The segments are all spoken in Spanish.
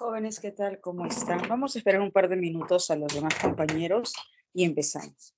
Jóvenes, ¿qué tal? ¿Cómo están? Vamos a esperar un par de minutos a los demás compañeros y empezamos.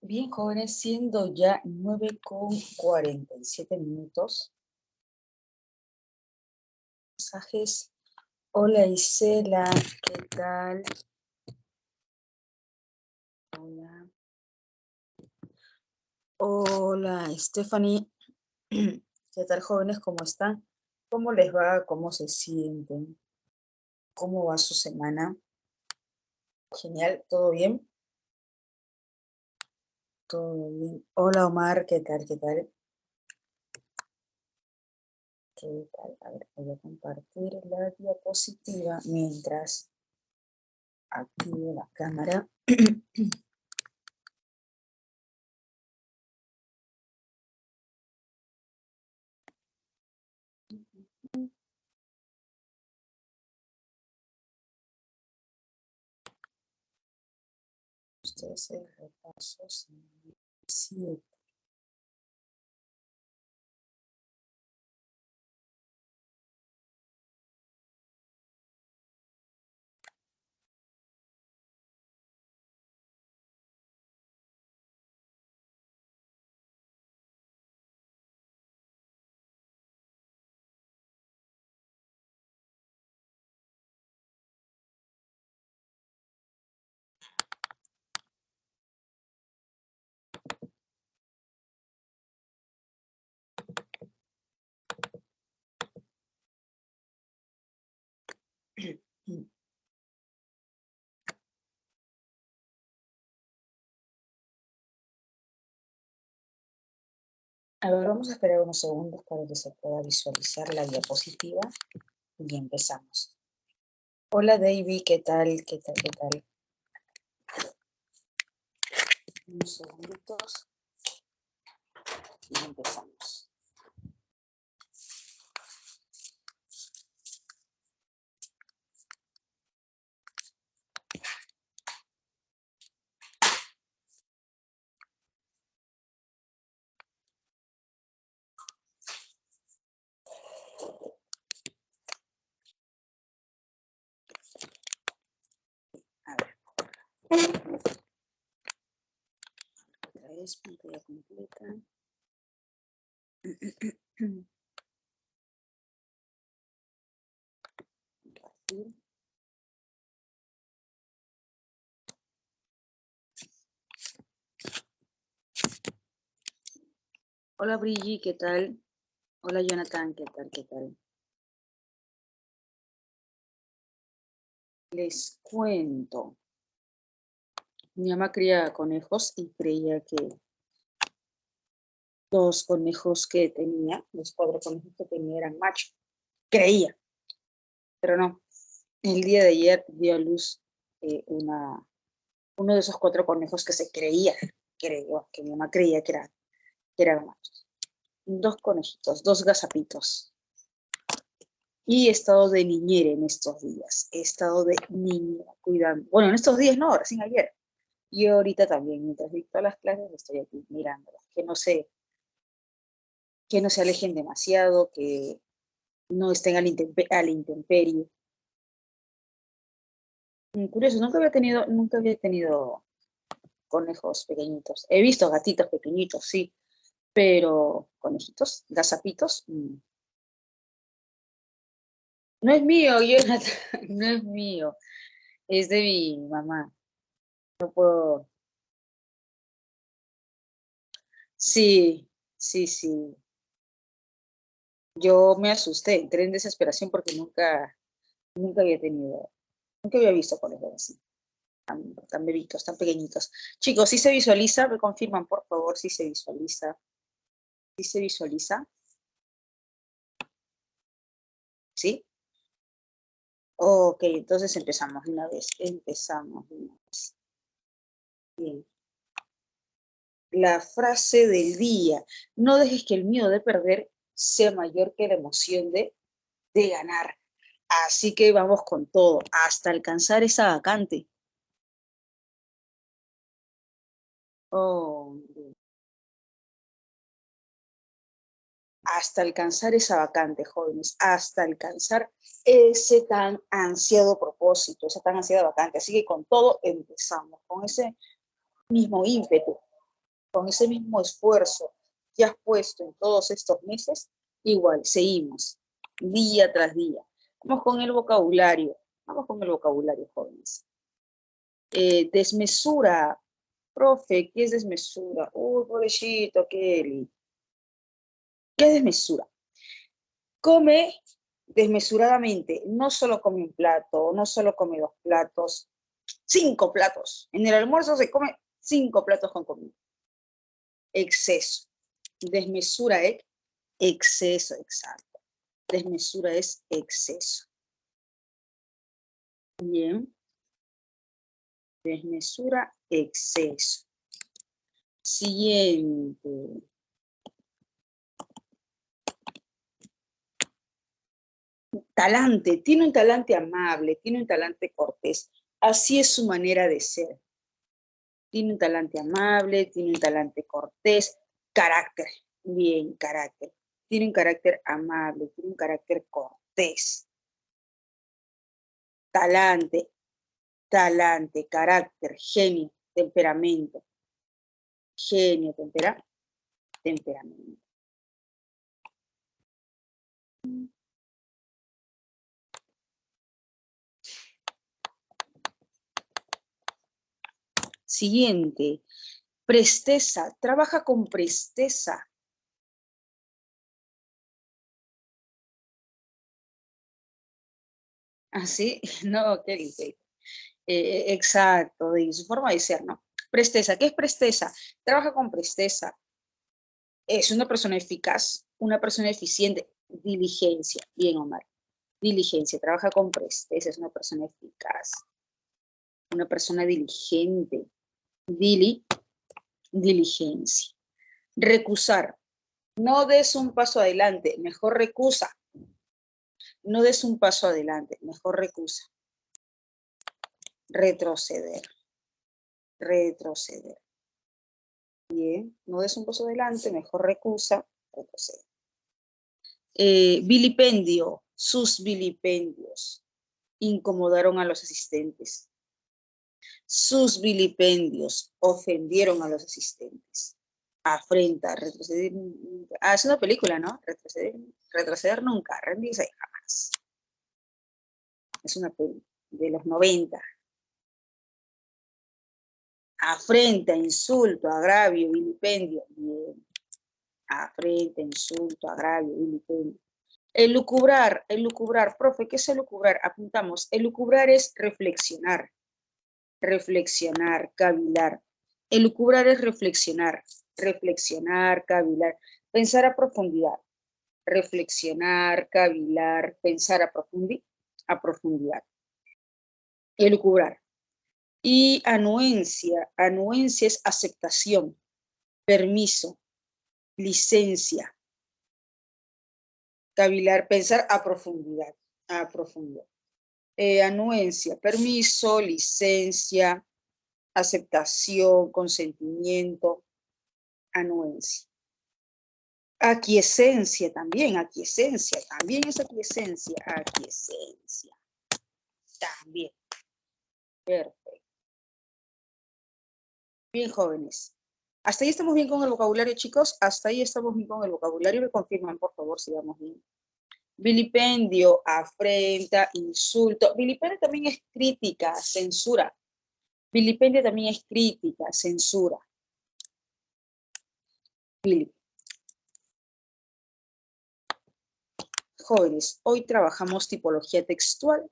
Bien, jóvenes, siendo ya 9:47. Mensajes. Hola Isela, ¿qué tal? Hola. Hola Stephanie, ¿qué tal, jóvenes? ¿Cómo están? ¿Cómo les va? ¿Cómo se sienten? ¿Cómo va su semana? Genial, ¿todo bien? Todo bien. Hola Omar, ¿qué tal? ¿Qué tal? ¿Qué tal? A ver, voy a compartir la diapositiva mientras activo la cámara. Ustedes el repaso 7. A ver, vamos a esperar unos segundos para que se pueda visualizar la diapositiva y empezamos. Hola David, ¿qué tal? ¿Qué tal? ¿Qué tal? Unos segunditos y empezamos. Otra vez, pantalla completa. Compartir. Hola Brigitte, ¿qué tal? Hola Jonathan, ¿qué tal? ¿Qué tal? Les cuento. Mi mamá cría conejos y creía que los conejos que tenía, los 4 conejos que tenía eran machos. Creía, pero no. El día de ayer dio a luz uno de esos 4 conejos que se creía, que mi mamá creía que eran machos. 2 conejitos, 2 gazapitos. Y he estado de niñera en estos días. He estado de niñera cuidando. Bueno, en estos días no, recién ayer. Y ahorita también, mientras dicto las clases, estoy aquí mirándolas. Que no se alejen demasiado, que no estén a la intemperie. Curioso, nunca había tenido conejos pequeñitos. He visto gatitos pequeñitos, sí, pero conejitos, gazapitos, no es mío, Jonathan, no es mío, es de mi mamá. No puedo. Sí, sí, sí. Yo me asusté, entré en desesperación porque nunca había tenido, nunca había visto conejos así, tan bebitos, tan pequeñitos. Chicos, si se visualiza, me confirman, por favor, si se visualiza. Si se visualiza, ¿sí? Ok, entonces empezamos de una vez. Empezamos de una vez. Bien. La frase del día. No dejes que el miedo de perder sea mayor que la emoción de ganar. Así que vamos con todo, hasta alcanzar esa vacante. Oh, hasta alcanzar esa vacante, jóvenes, hasta alcanzar ese tan ansiado propósito, esa tan ansiada vacante. Así que con todo empezamos, con ese mismo ímpetu, con ese mismo esfuerzo que has puesto en todos estos meses, igual, seguimos, día tras día. Vamos con el vocabulario, jóvenes. Desmesura, profe, ¿qué es desmesura? Uy, pobrecito, Kelly. ¿Qué es desmesura? Come desmesuradamente, no solo come un plato, no solo come 2 platos, 5 platos. En el almuerzo se come 5 platos con comida. Exceso. Desmesura es exceso, exacto. Desmesura es exceso. Bien. Desmesura, exceso. Siguiente. Talante. Tiene un talante amable, tiene un talante cortés. Así es su manera de ser. Tiene un talante amable, tiene un talante cortés. Carácter. Bien, carácter. Tiene un carácter amable, tiene un carácter cortés. Talante, talante, carácter, genio, temperamento. Genio, temperamento. Siguiente, presteza, trabaja con presteza. ¿Así? No, ¿qué dice? Exacto, de su forma de ser, ¿no? Presteza, ¿qué es presteza? Trabaja con presteza. Es una persona eficaz, una persona eficiente. Diligencia, bien, Omar. Diligencia, trabaja con presteza, es una persona eficaz, una persona diligente. Diligencia. Recusar. No des un paso adelante, mejor recusa. No des un paso adelante, mejor recusa. Retroceder. Retroceder. Bien, no des un paso adelante, mejor recusa, retroceder. Vilipendio. Sus vilipendios incomodaron a los asistentes. Sus vilipendios ofendieron a los asistentes. Afrenta, retroceder. Es una película, ¿no? Retroceder nunca, rendirse jamás. Es una película de los 90. Afrenta, insulto, agravio, vilipendio. Bien. Afrenta, insulto, agravio, vilipendio. Elucubrar, profe, ¿qué es elucubrar? Apuntamos, elucubrar es reflexionar, cavilar. Elucubrar es reflexionar, cavilar, pensar a profundidad, reflexionar, cavilar, pensar a profundidad. Elucubrar. Y anuencia es aceptación, permiso, licencia. Cavilar, pensar a profundidad, anuencia, permiso, licencia, aceptación, consentimiento, anuencia. Aquiescencia también es aquiescencia, también. Perfecto. Bien, jóvenes. ¿Hasta ahí estamos bien con el vocabulario, chicos? ¿Hasta ahí estamos bien con el vocabulario? Me confirman, por favor, si vamos bien. Vilipendio, afrenta, insulto. Vilipendio también es crítica, censura. Vilipendio también es crítica, censura. Jóvenes, hoy trabajamos tipología textual.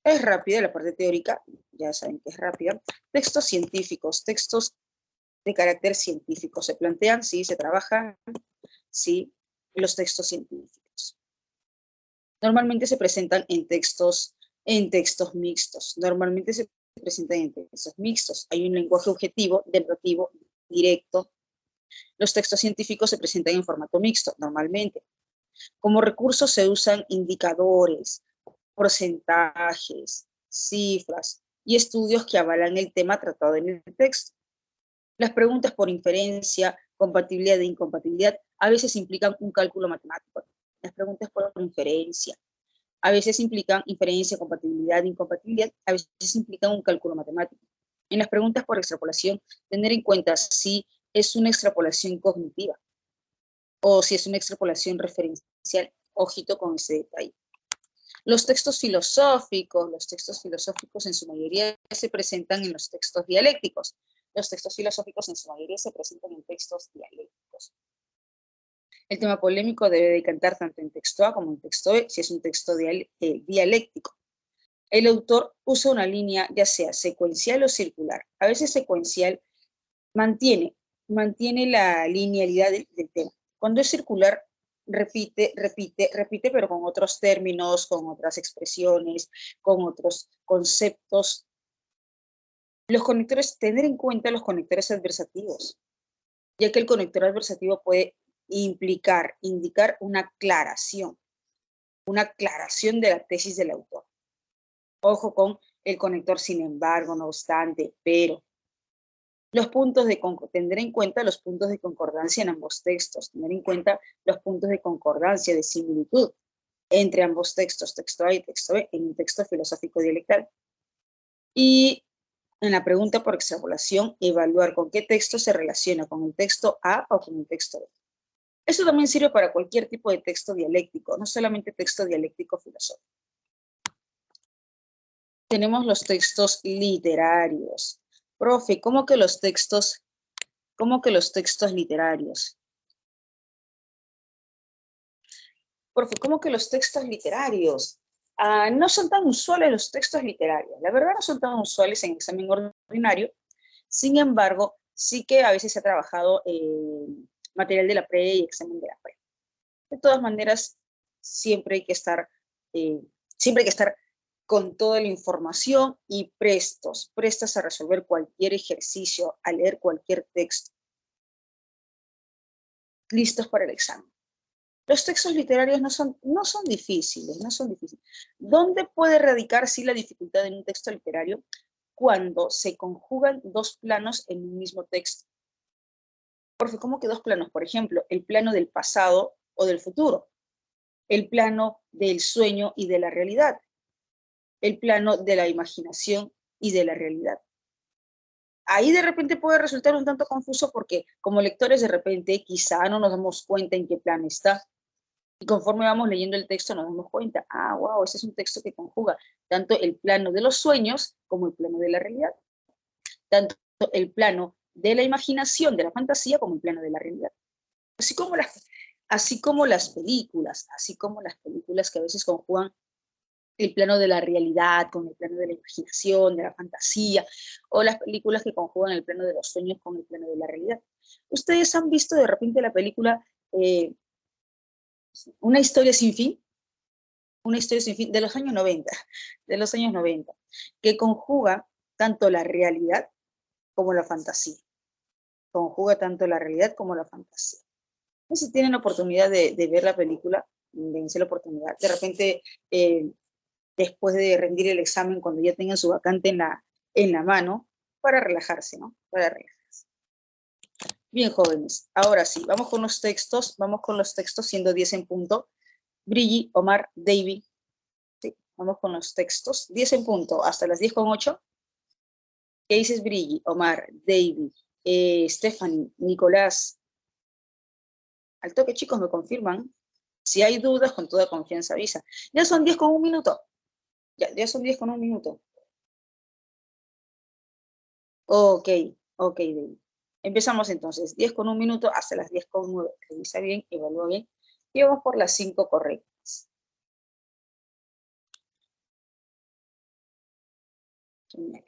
Es rápida la parte teórica, ya saben que es rápida. Textos científicos, textos de carácter científico. ¿Se plantean? Sí, se trabajan. Sí, los textos científicos. Normalmente se presentan en textos mixtos. Hay un lenguaje objetivo, derivativo, directo. Los textos científicos se presentan en formato mixto, normalmente. Como recursos se usan indicadores, porcentajes, cifras y estudios que avalan el tema tratado en el texto. Las preguntas por inferencia, compatibilidad e incompatibilidad, a veces implican un cálculo matemático. Las preguntas por inferencia, a veces implican inferencia, compatibilidad, incompatibilidad, a veces implican un cálculo matemático. En las preguntas por extrapolación, tener en cuenta si es una extrapolación cognitiva o si es una extrapolación referencial. Ojito con ese detalle. Los textos filosóficos en su mayoría se presentan en los textos dialécticos. Los textos filosóficos en su mayoría se presentan en textos dialécticos. El tema polémico debe decantar tanto en texto A como en texto B, si es un texto dialéctico. El autor usa una línea ya sea secuencial o circular. A veces secuencial mantiene la linealidad del tema. Cuando es circular, repite, pero con otros términos, con otras expresiones, con otros conceptos. Los conectores, tener en cuenta los conectores adversativos, ya que el conector adversativo puede indicar una aclaración de la tesis del autor. Ojo con el conector sin embargo, no obstante, pero. Tener en cuenta los puntos de concordancia en ambos textos, tener en cuenta los puntos de concordancia, de similitud entre ambos textos, texto A y texto B, en un texto filosófico dialectal. Y en la pregunta por extrapolación, evaluar con qué texto se relaciona, con el texto A o con el texto B. Eso también sirve para cualquier tipo de texto dialéctico, no solamente texto dialéctico filosófico. Tenemos los textos literarios. Profe, ¿cómo que los textos literarios? Profe, ¿cómo que los textos literarios? No son tan usuales los textos literarios. La verdad no son tan usuales en examen ordinario. Sin embargo, sí que a veces se ha trabajado material de la pre y examen de la pre. De todas maneras, siempre hay que estar con toda la información y prestas a resolver cualquier ejercicio, a leer cualquier texto. Listos para el examen. Los textos literarios no son difíciles. ¿Dónde puede radicar sí la dificultad en un texto literario? Cuando se conjugan dos planos en un mismo texto. Porque ¿cómo que dos planos? Por ejemplo, el plano del pasado o del futuro. El plano del sueño y de la realidad. el plano de la imaginación y de la realidad. Ahí de repente puede resultar un tanto confuso porque como lectores de repente quizá no nos damos cuenta en qué plano está. Y conforme vamos leyendo el texto nos damos cuenta, wow, ese es un texto que conjuga tanto el plano de los sueños como el plano de la realidad, tanto el plano de la imaginación, de la fantasía, como el plano de la realidad. Así como así como las películas que a veces conjugan el plano de la realidad con el plano de la imaginación, de la fantasía, o las películas que conjugan el plano de los sueños con el plano de la realidad. ¿Ustedes han visto de repente la película Una historia sin fin? Una historia sin fin de los años 90, de los años 90, que conjuga tanto la realidad como la fantasía. Conjuga tanto la realidad como la fantasía. No sé si tienen la oportunidad de ver la película, dense la oportunidad. De repente, después de rendir el examen, cuando ya tengan su vacante en la mano, para relajarse, ¿no? Para relajarse. Bien, jóvenes, ahora sí, vamos con los textos siendo 10 en punto. Brigitte, Omar, David, sí, vamos con los textos, 10 en punto, hasta las 10:08. ¿Qué dices, Brigitte, Omar, David, Stephanie, Nicolás? Al toque, chicos, me confirman. Si hay dudas, con toda confianza avisa. Ya son 10:01. Ya son 10:01. Ok, ok, David. Empezamos entonces, 10:01 hasta las 10:09. Revisa bien, evalúa bien. Y vamos por las 5 correctas. Genial.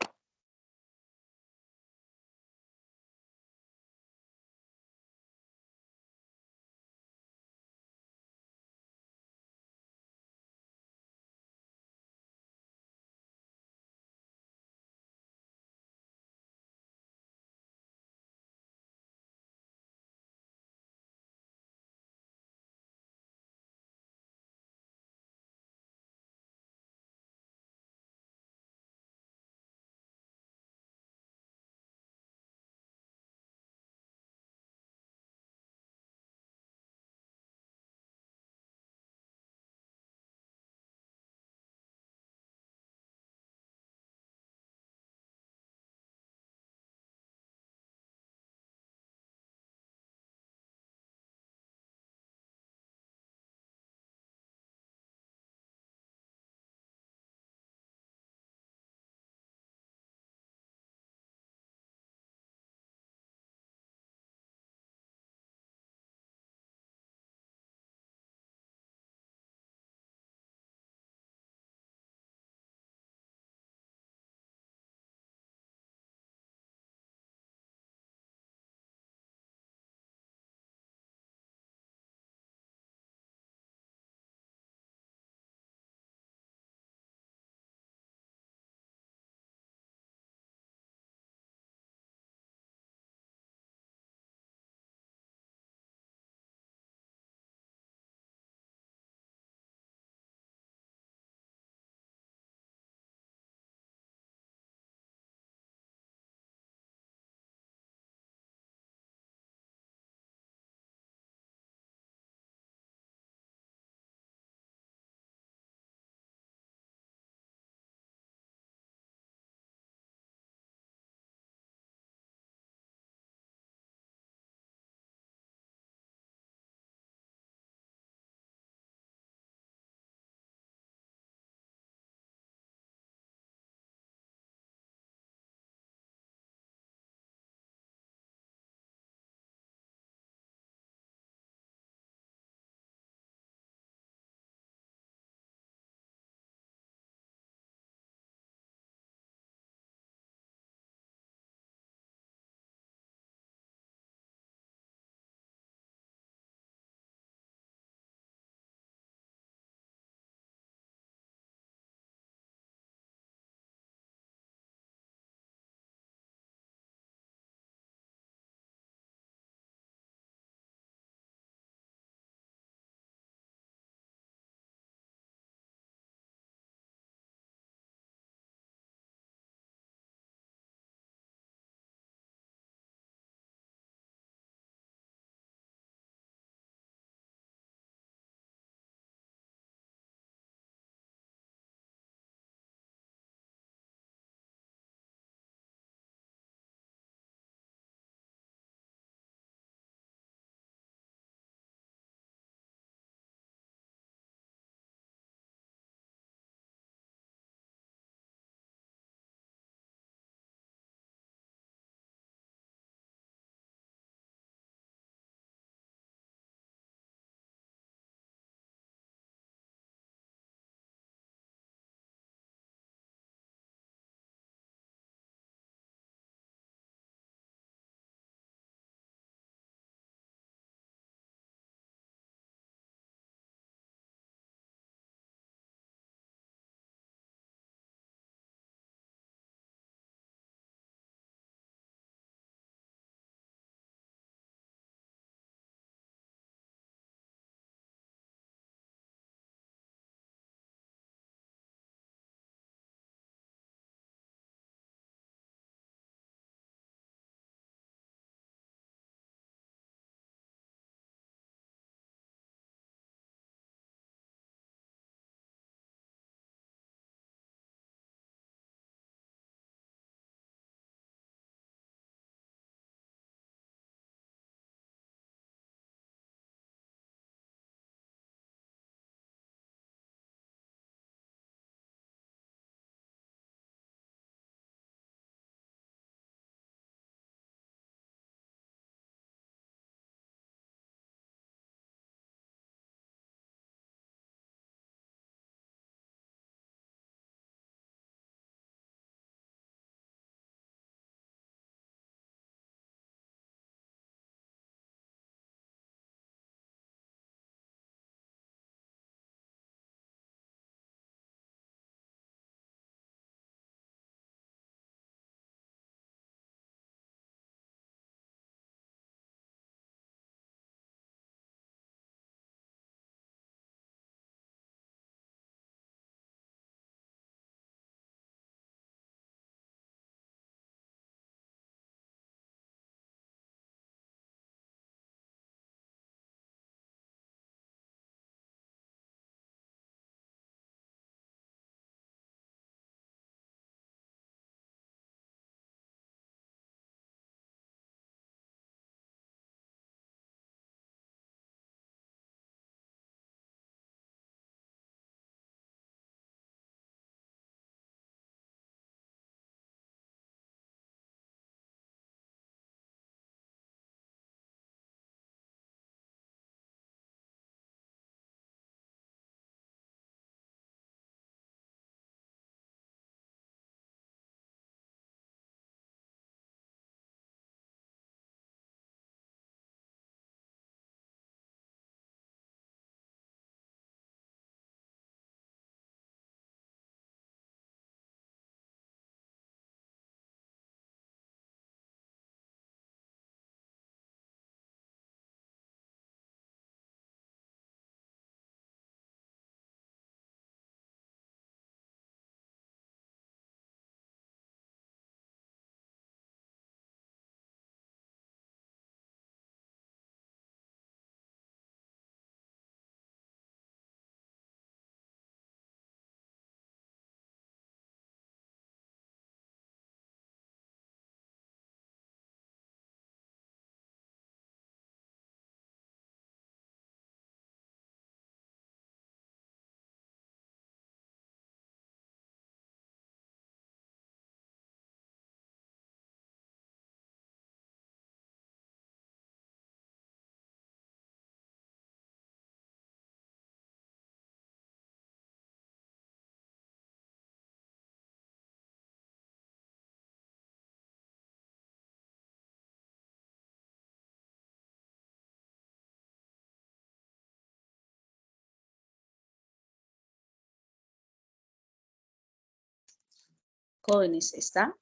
Jóvenes, ¿está?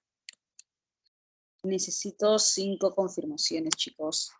Necesito 5 confirmaciones, chicos.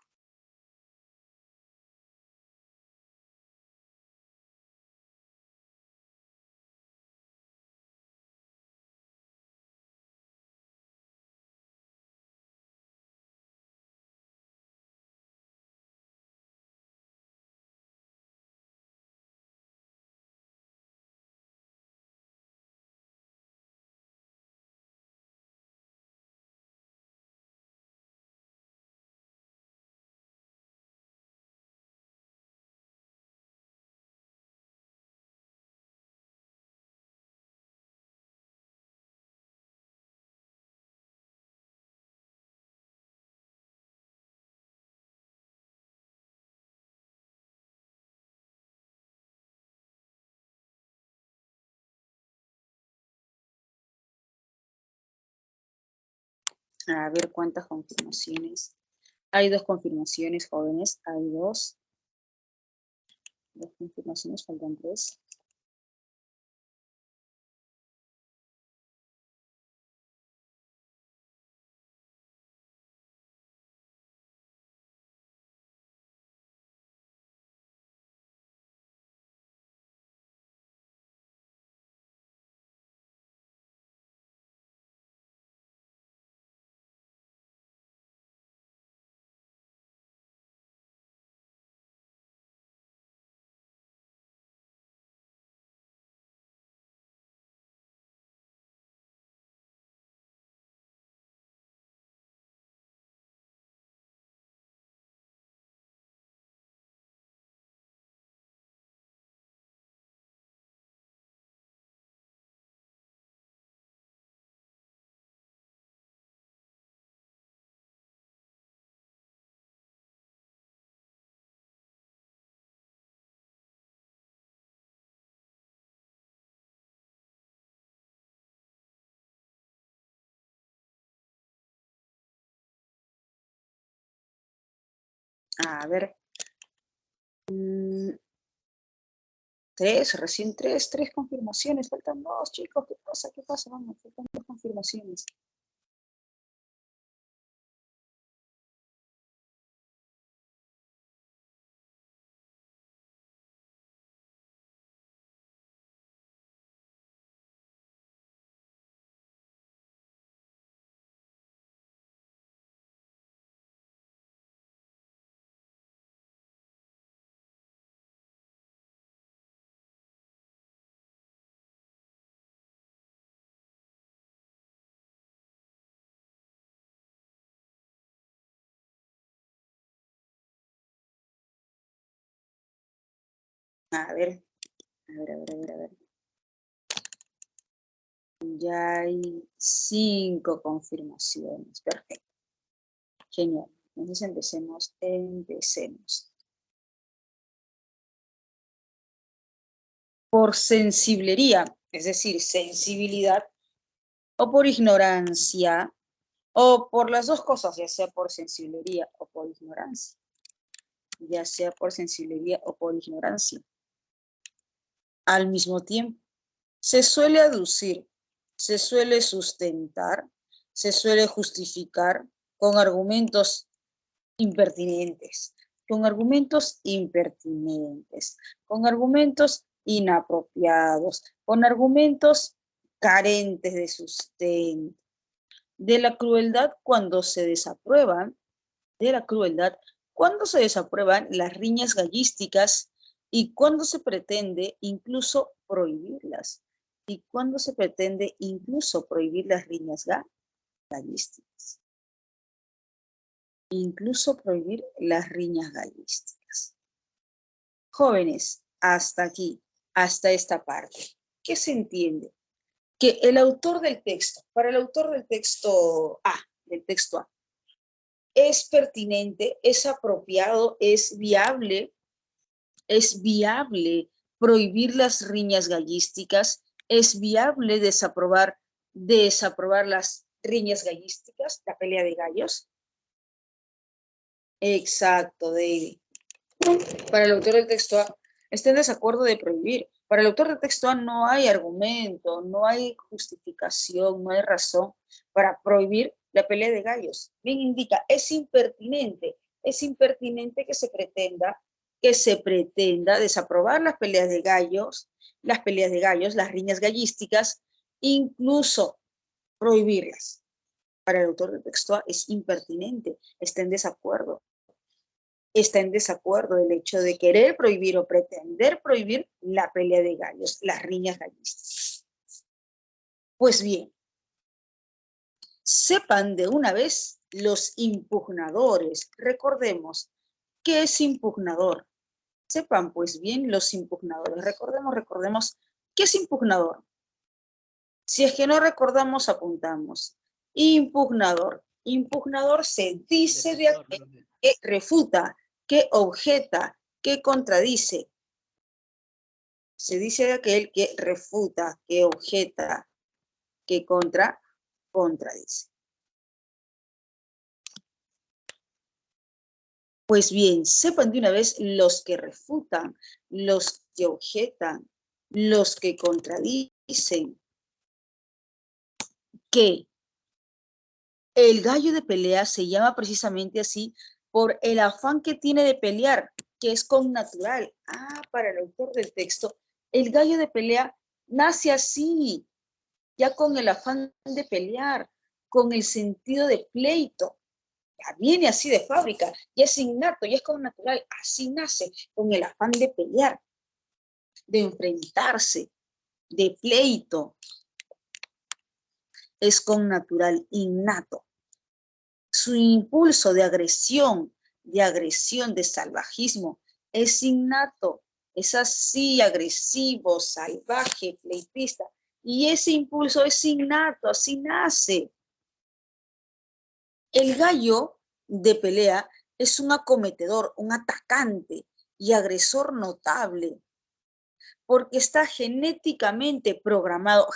A ver cuántas confirmaciones. Hay 2 confirmaciones, jóvenes. Hay 2. 2 confirmaciones, faltan 3. A ver. 3, recién 3 confirmaciones. Faltan 2, chicos. ¿Qué pasa? ¿Qué pasa? Vamos, faltan 2 confirmaciones. A ver. A ver. Ya hay 5 confirmaciones. Perfecto. Genial. Entonces empecemos. Por sensiblería, es decir, sensibilidad, o por ignorancia, o por las 2 cosas, ya sea por sensiblería o por ignorancia. Ya sea por sensiblería o por ignorancia. Al mismo tiempo, se suele aducir, se suele sustentar, se suele justificar con argumentos impertinentes, con argumentos inapropiados, con argumentos carentes de sustento, de la crueldad cuando se desaprueban, las riñas gallísticas y cuando se pretende incluso prohibirlas, las riñas gallísticas. Incluso prohibir las riñas gallísticas. Jóvenes, hasta aquí, hasta esta parte, ¿qué se entiende? Que el autor del texto, para el autor del texto A, es pertinente, es apropiado, es viable prohibir las riñas gallísticas, es viable desaprobar las riñas gallísticas, la pelea de gallos. Exacto, David. Para el autor del texto A, está en desacuerdo de prohibir. Para el autor del texto A no hay argumento, no hay justificación, no hay razón para prohibir la pelea de gallos. Bien indica, es impertinente que se pretenda desaprobar las peleas de gallos, las riñas gallísticas, incluso prohibirlas. Para el autor del texto A es impertinente, está en desacuerdo el hecho de querer prohibir o pretender prohibir la pelea de gallos, las riñas gallísticas. Pues bien, sepan de una vez los impugnadores. Recordemos, ¿qué es impugnador? Sepan pues bien los impugnadores. Recordemos, ¿qué es impugnador? Si es que no recordamos, apuntamos. Impugnador. Impugnador se dice de aquel que refuta, que objeta, que contradice. Se dice de aquel que refuta, que objeta, que contradice. Pues bien, sepan de una vez los que refutan, los que objetan, los que contradicen, que el gallo de pelea se llama precisamente así por el afán que tiene de pelear, que es connatural. Para el autor del texto, el gallo de pelea nace así, ya con el afán de pelear, con el sentido de pleito. Ya viene así de fábrica, ya es innato, ya es connatural, así nace, con el afán de pelear, de enfrentarse, de pleito. Es connatural, innato. Su impulso de agresión, de salvajismo, es innato, es así agresivo, salvaje, pleitista, y ese impulso es innato, así nace. El gallo de pelea es un acometedor, un atacante y agresor notable, porque está genéticamente programado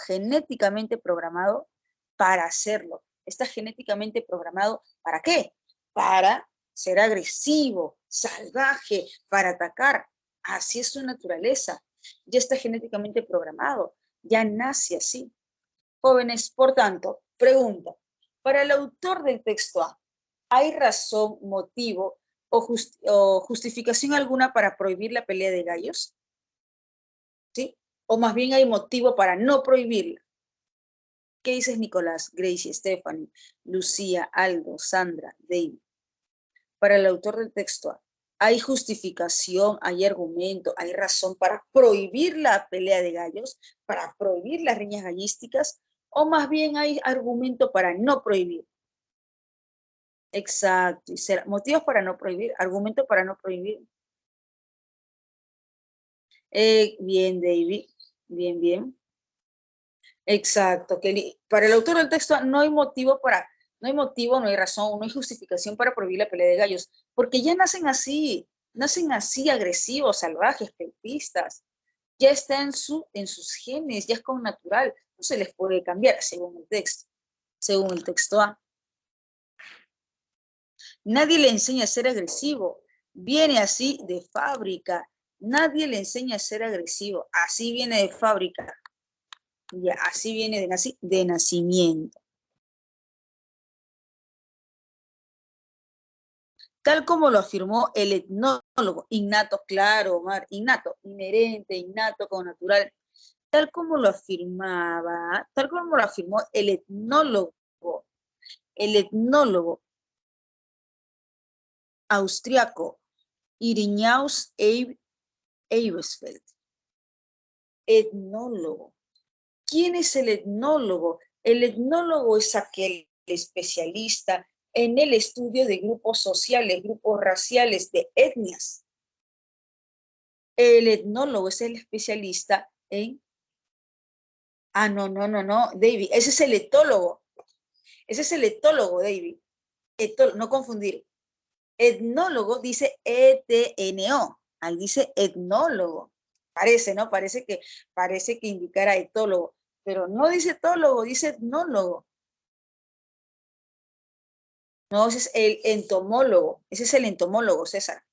para hacerlo. Está genéticamente programado, ¿para qué? Para ser agresivo, salvaje, para atacar. Así es su naturaleza. Ya está genéticamente programado, ya nace así. Jóvenes, por tanto, pregunta, para el autor del texto A, ¿hay razón, motivo o justificación alguna para prohibir la pelea de gallos? ¿Sí? O más bien hay motivo para no prohibirla. ¿Qué dices, Nicolás, Gracie, Stephanie, Lucía, Aldo, Sandra, David? Para el autor del texto, ¿hay justificación, hay argumento, hay razón para prohibir la pelea de gallos, para prohibir las riñas gallísticas, o más bien hay argumento para no prohibir? Exacto, y será motivos para no prohibir, argumento para no prohibir. Bien, David, bien. Exacto, Kelly. Para el autor del texto no hay motivo, no hay razón, no hay justificación para prohibir la pelea de gallos, porque ya nacen así agresivos, salvajes, pleitistas. Ya está en sus genes, ya es con natural, no se les puede cambiar según el texto A. Nadie le enseña a ser agresivo, viene así de fábrica. Nadie le enseña a ser agresivo, así viene de fábrica. Ya, así viene de nacimiento. Tal como lo afirmó el etnólogo, innato, claro, Omar, innato, inherente, innato, como natural, tal como lo afirmó el etnólogo austriaco Irinhaus Eibesfeld. Etnólogo. ¿Quién es el etnólogo? El etnólogo es aquel especialista en el estudio de grupos sociales, grupos raciales, de etnias. El etnólogo es el especialista en... no, David, ese es el etólogo. Ese es el etólogo, David. No confundir. Etnólogo dice ETNO. Ahí dice etnólogo. Parece, ¿no? Parece que indicara etólogo. Pero no dice etólogo, dice etnólogo. No, ese es el entomólogo. Ese es el entomólogo, César.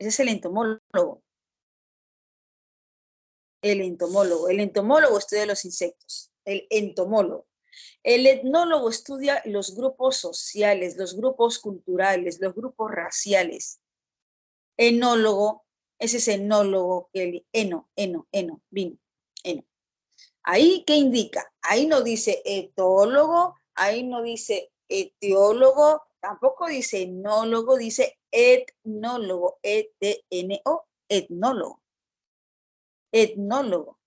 Ese es el entomólogo. El entomólogo. El entomólogo estudia los insectos. El entomólogo. El etnólogo estudia los grupos sociales, los grupos culturales, los grupos raciales. Enólogo, ese es enólogo, el vino, eno. Ahí, ¿qué indica? Ahí no dice etólogo, ahí no dice etiólogo, tampoco dice enólogo, dice etnólogo, E-T-N-O, etnólogo, etnólogo.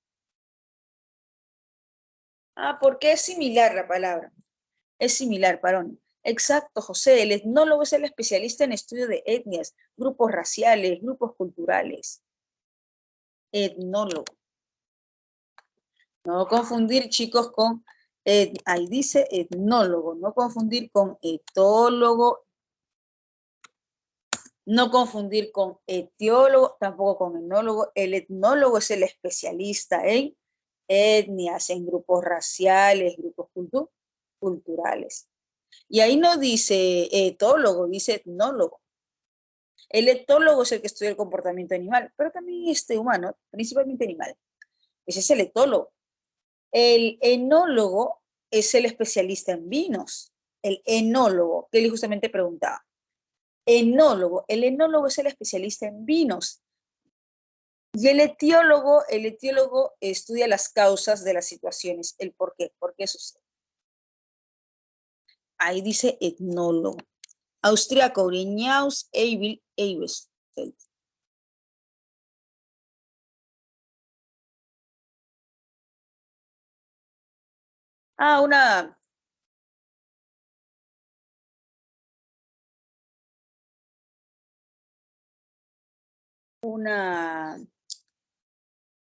Ah, porque es similar la palabra. Es similar, Parón. Exacto, José. El etnólogo es el especialista en estudio de etnias, grupos raciales, grupos culturales. Etnólogo. No confundir, chicos, con, ahí dice etnólogo, no confundir con etólogo, no confundir con etiólogo, tampoco con etnólogo. El etnólogo es el especialista en etnias, en grupos raciales, grupos culturales. Y ahí no dice etólogo, dice etnólogo. El etólogo es el que estudia el comportamiento animal, pero también humano, principalmente animal. Ese es el etólogo. El enólogo es el especialista en vinos. El enólogo, que él justamente preguntaba. Enólogo, el enólogo es el especialista en vinos. Y el etiólogo estudia las causas de las situaciones, el por qué sucede. Ahí dice etnólogo. Austriaco, Renaus, Eibil, Eibenstedt. Ah,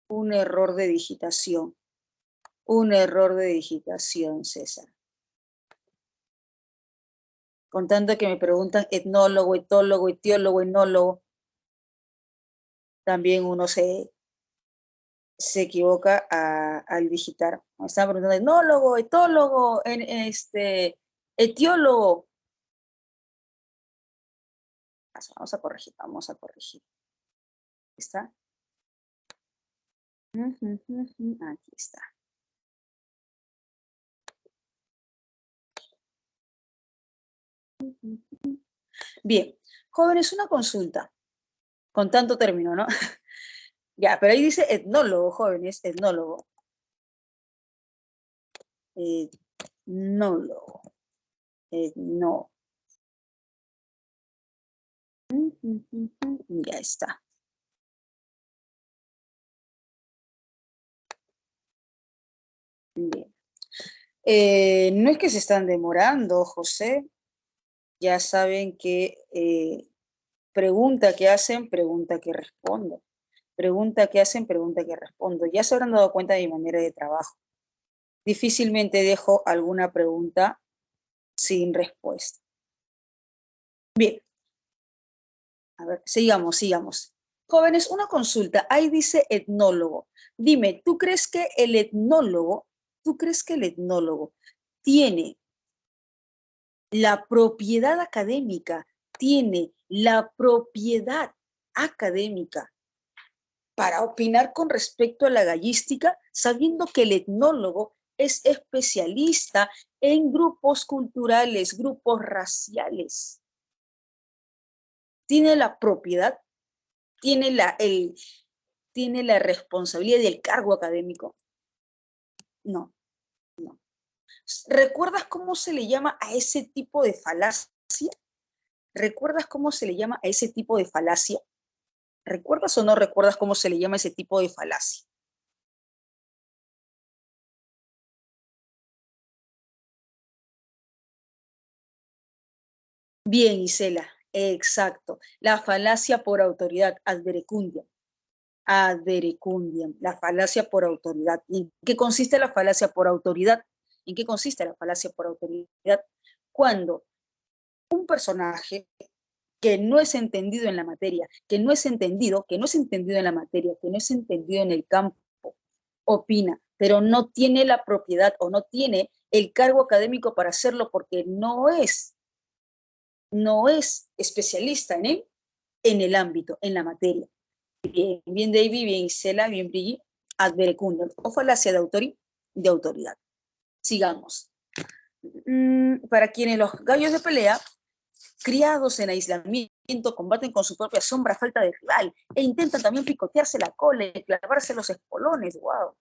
un error de digitación. Un error de digitación, César. Con tanto que me preguntan etnólogo, etólogo, etiólogo, enólogo, también uno se equivoca al digitar. Me están preguntando etnólogo, etólogo, etiólogo. Vamos a corregir, vamos a corregir. ¿Está? Aquí está. Bien, jóvenes, una consulta. Con tanto término, ¿no? Ya, pero ahí dice etnólogo, jóvenes, etnólogo. Etnólogo. Etno. Ya está. Bien. No es que se están demorando, José. Ya saben que pregunta que hacen, pregunta que respondo. Pregunta que hacen, pregunta que respondo. Ya se habrán dado cuenta de mi manera de trabajo. Difícilmente dejo alguna pregunta sin respuesta. Bien. A ver, sigamos. Jóvenes, una consulta. Ahí dice etnólogo. Dime, tú crees que el etnólogo tiene la propiedad académica, tiene la propiedad académica para opinar con respecto a la gallística, sabiendo que el etnólogo es especialista en grupos culturales, grupos raciales? Tiene la propiedad, tiene tiene la responsabilidad del cargo académico. No. ¿Recuerdas cómo se le llama a ese tipo de falacia? ¿Recuerdas cómo se le llama a ese tipo de falacia? ¿Recuerdas o no recuerdas cómo se le llama ese tipo de falacia? Bien, Isela, exacto. La falacia por autoridad, ad verecundiam. Ad verecundiam, la falacia por autoridad. ¿Y en qué consiste la falacia por autoridad? ¿En qué consiste la falacia por autoridad? Cuando un personaje que no es entendido en la materia, que no es entendido en la materia, que no es entendido en el campo, opina, pero no tiene la propiedad o no tiene el cargo académico para hacerlo porque no es especialista en el ámbito, en la materia. Bien, bien David, bien Isela, bien Brigitte. ad verecundum, o falacia de autoridad. Sigamos. Para quienes los gallos de pelea, criados en aislamiento, combaten con su propia sombra falta de rival, e intentan también picotearse la cola y clavarse los espolones. ¡Wow!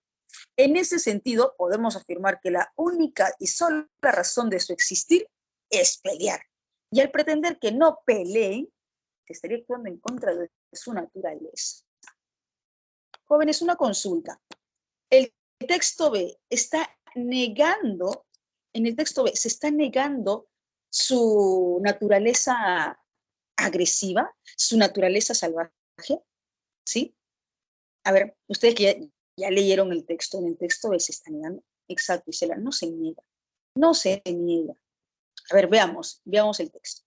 En ese sentido, podemos afirmar que la única y sola razón de su existir es pelear. Y al pretender que no peleen, se estaría actuando en contra de su naturaleza. Jóvenes, una consulta. El texto B está negando, en el texto B se está negando su naturaleza agresiva, su naturaleza salvaje, ¿sí? A ver, ustedes que ya leyeron el texto, en el texto B se está negando. Exacto, Isela, no se niega, no se niega. A ver, veamos el texto.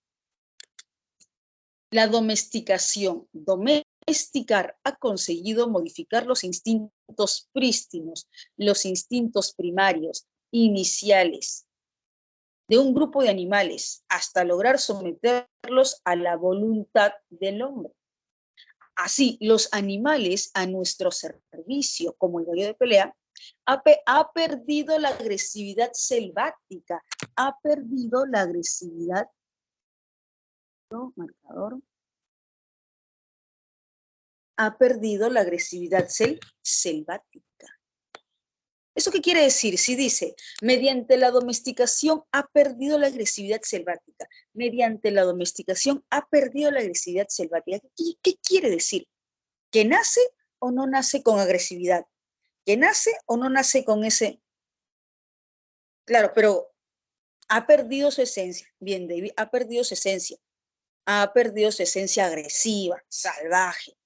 La domesticación, domesticar ha conseguido modificar los instintos prístinos, los instintos primarios, iniciales, de un grupo de animales, hasta lograr someterlos a la voluntad del hombre. Así, los animales a nuestro servicio, como el gallo de pelea, ha perdido la agresividad selvática, ha perdido la agresividad, marcador, ha perdido la agresividad selvática. ¿Eso qué quiere decir? Si dice, mediante la domesticación ha perdido la agresividad selvática, mediante la domesticación ha perdido la agresividad selvática, ¿qué quiere decir? ¿Que nace o no nace con agresividad? ¿Que nace o no nace con ese? Claro, pero ha perdido su esencia. Bien, David, ha perdido su esencia. Ha perdido su esencia agresiva, salvaje.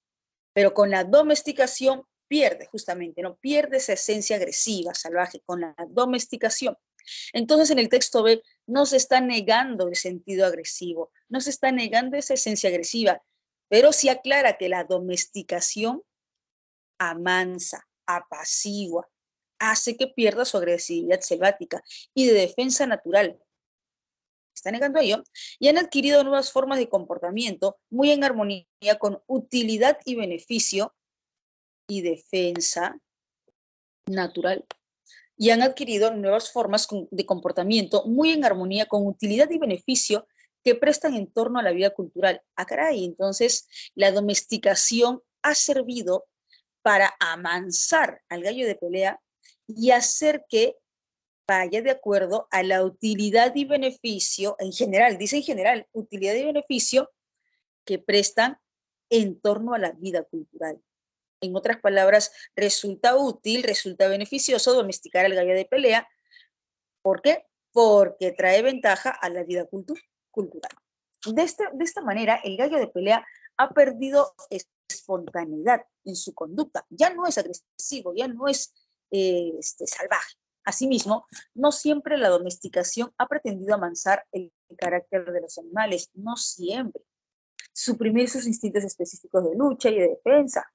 Pero con la domesticación pierde justamente, ¿no? Pierde esa esencia agresiva, salvaje, con la domesticación. Entonces en el texto B no se está negando el sentido agresivo, no se está negando esa esencia agresiva, pero sí aclara que la domesticación amansa, apacigua, hace que pierda su agresividad selvática y de defensa natural. Está negando ello, y han adquirido nuevas formas de comportamiento muy en armonía con utilidad y beneficio y defensa natural. Y han adquirido nuevas formas de comportamiento muy en armonía con utilidad y beneficio que prestan en torno a la vida cultural. Ah, caray, entonces la domesticación ha servido para amansar al gallo de pelea y hacer que vaya de acuerdo a la utilidad y beneficio, en general, dice en general, utilidad y beneficio que prestan en torno a la vida cultural. En otras palabras, resulta útil, resulta beneficioso domesticar al gallo de pelea. ¿Por qué? Porque trae ventaja a la vida cultural. De esta manera, el gallo de pelea ha perdido espontaneidad en su conducta. Ya no es agresivo, ya no es salvaje. Asimismo, no siempre la domesticación ha pretendido amansar el carácter de los animales, no siempre. Suprimir sus instintos específicos de lucha y de defensa,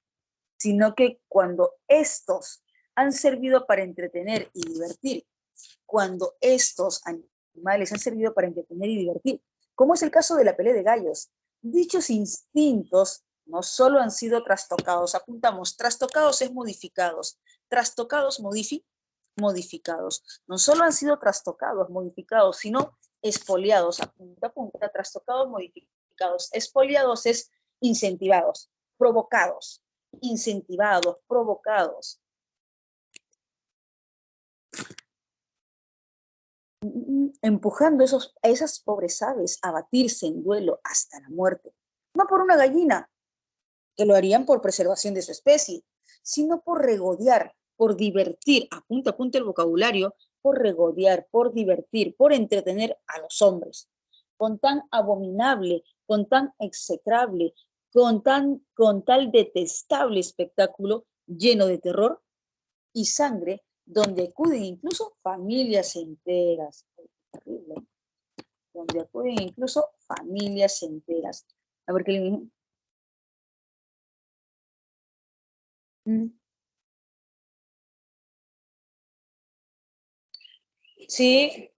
sino que cuando estos han servido para entretener y divertir, cuando estos animales han servido para entretener y divertir, como es el caso de la pelea de gallos, dichos instintos no solo han sido trastocados, apuntamos, trastocados es modificados, trastocados modificados, no solo han sido trastocados, modificados, sino expoliados, apunta, trastocados, modificados, expoliados es incentivados, provocados, incentivados, provocados. Empujando a esas pobres aves a batirse en duelo hasta la muerte. No por una gallina, que lo harían por preservación de su especie, sino por regodear, por divertir, apunta el vocabulario, por regodear, por divertir, por entretener a los hombres. Con tan abominable, con tan execrable, con tal detestable espectáculo lleno de terror y sangre, donde acuden incluso familias enteras. Terrible. Donde acuden incluso familias enteras. A ver qué le digo. Sí,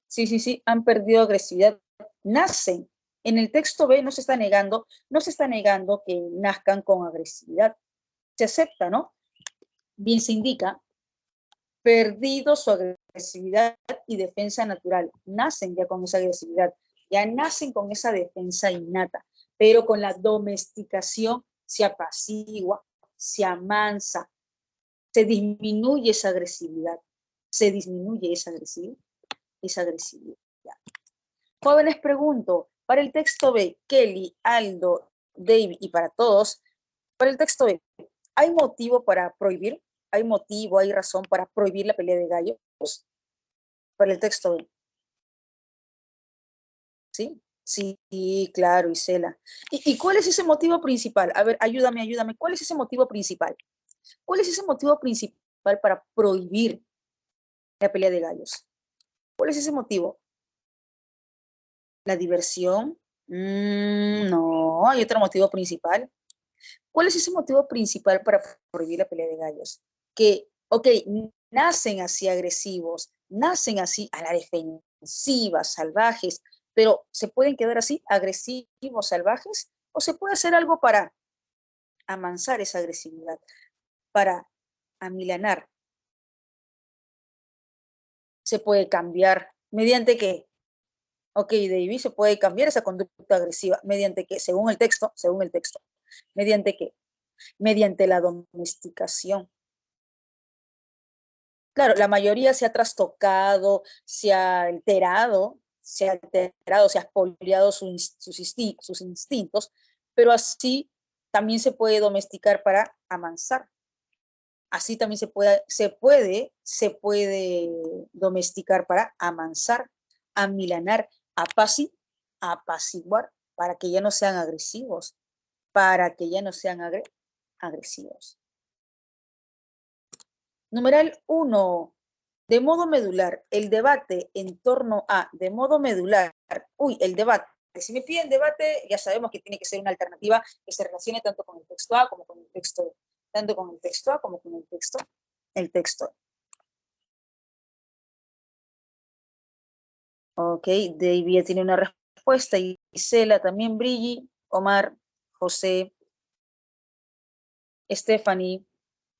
han perdido agresividad. Nacen. En el texto B no se está negando que nazcan con agresividad. Se acepta, ¿no? bien se indica, perdido su agresividad y defensa natural. Nacen ya con esa agresividad, ya nacen con esa defensa innata, pero con la domesticación se apacigua, se amansa, se disminuye esa agresividad, se disminuye esa agresividad. Jóvenes, pregunto, para el texto B, Kelly, Aldo, David y para todos, para el texto B, ¿hay motivo para prohibir? ¿Hay motivo, hay razón para prohibir la pelea de gallos? Para el texto B, ¿sí? Sí, claro, Isela. ¿Y cuál es ese motivo principal? A ver, ayúdame. ¿Cuál es ese motivo principal? ¿Cuál es ese motivo principal para prohibir la pelea de gallos? ¿Cuál es ese motivo? ¿La diversión? No, hay otro motivo principal. ¿Cuál es ese motivo principal para prohibir la pelea de gallos? Que, ok, nacen así agresivos, nacen así a la defensiva, salvajes, pero ¿se pueden quedar así, agresivos, salvajes? ¿O se puede hacer algo para amansar esa agresividad, para amilanar? ¿Se puede cambiar? ¿Mediante qué? Ok, David, se puede cambiar esa conducta agresiva. ¿Mediante qué? Según el texto. ¿Mediante qué? Mediante la domesticación. Claro, la mayoría se ha trastocado, se ha expoliado sus instintos, pero así también se puede domesticar para amansar. Así también se puede domesticar para amansar, amilanar, apaciguar, para que ya no sean agresivos, para que ya no sean agresivos. Numeral 1. De modo medular, el debate en torno a, de modo medular, el debate. Si me piden debate, ya sabemos que tiene que ser una alternativa que se relacione tanto con el texto A como con el texto B. Tanto con el texto A como con el texto. Ok, David ya tiene una respuesta. Isela también, Brigi, Omar, José, Stephanie,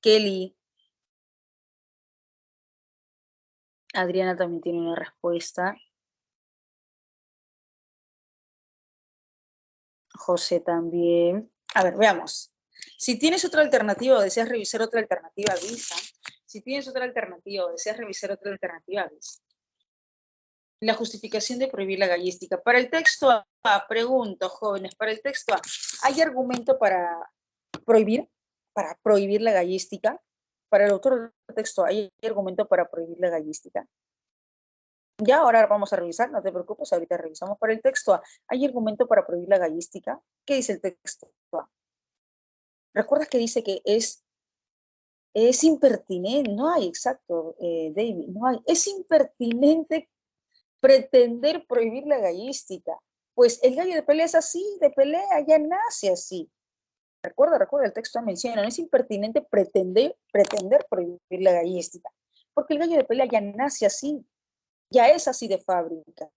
Kelly, Adriana también tiene una respuesta. José también. A ver, veamos. Si tienes otra alternativa o deseas revisar otra alternativa, avisa. Si tienes otra alternativa o deseas revisar otra alternativa, avisa. La justificación de prohibir la gallística. Para el texto A, pregunto, jóvenes, para el texto A, ¿hay argumento para prohibir la gallística? Para el autor del texto, ¿hay argumento para prohibir la gallística? Ya, ahora vamos a revisar, no te preocupes, ahorita revisamos. Para el texto A, ¿hay argumento para prohibir la gallística? ¿Qué dice el texto A? ¿Recuerdas que dice que es impertinente? No hay, exacto, David, no hay. Es impertinente pretender prohibir la gallística. Pues el gallo de pelea es así, de pelea, ya nace así. Recuerda, el texto menciona, no es impertinente pretender prohibir la gallística, porque el gallo de pelea ya nace así, ya es así de fábrica,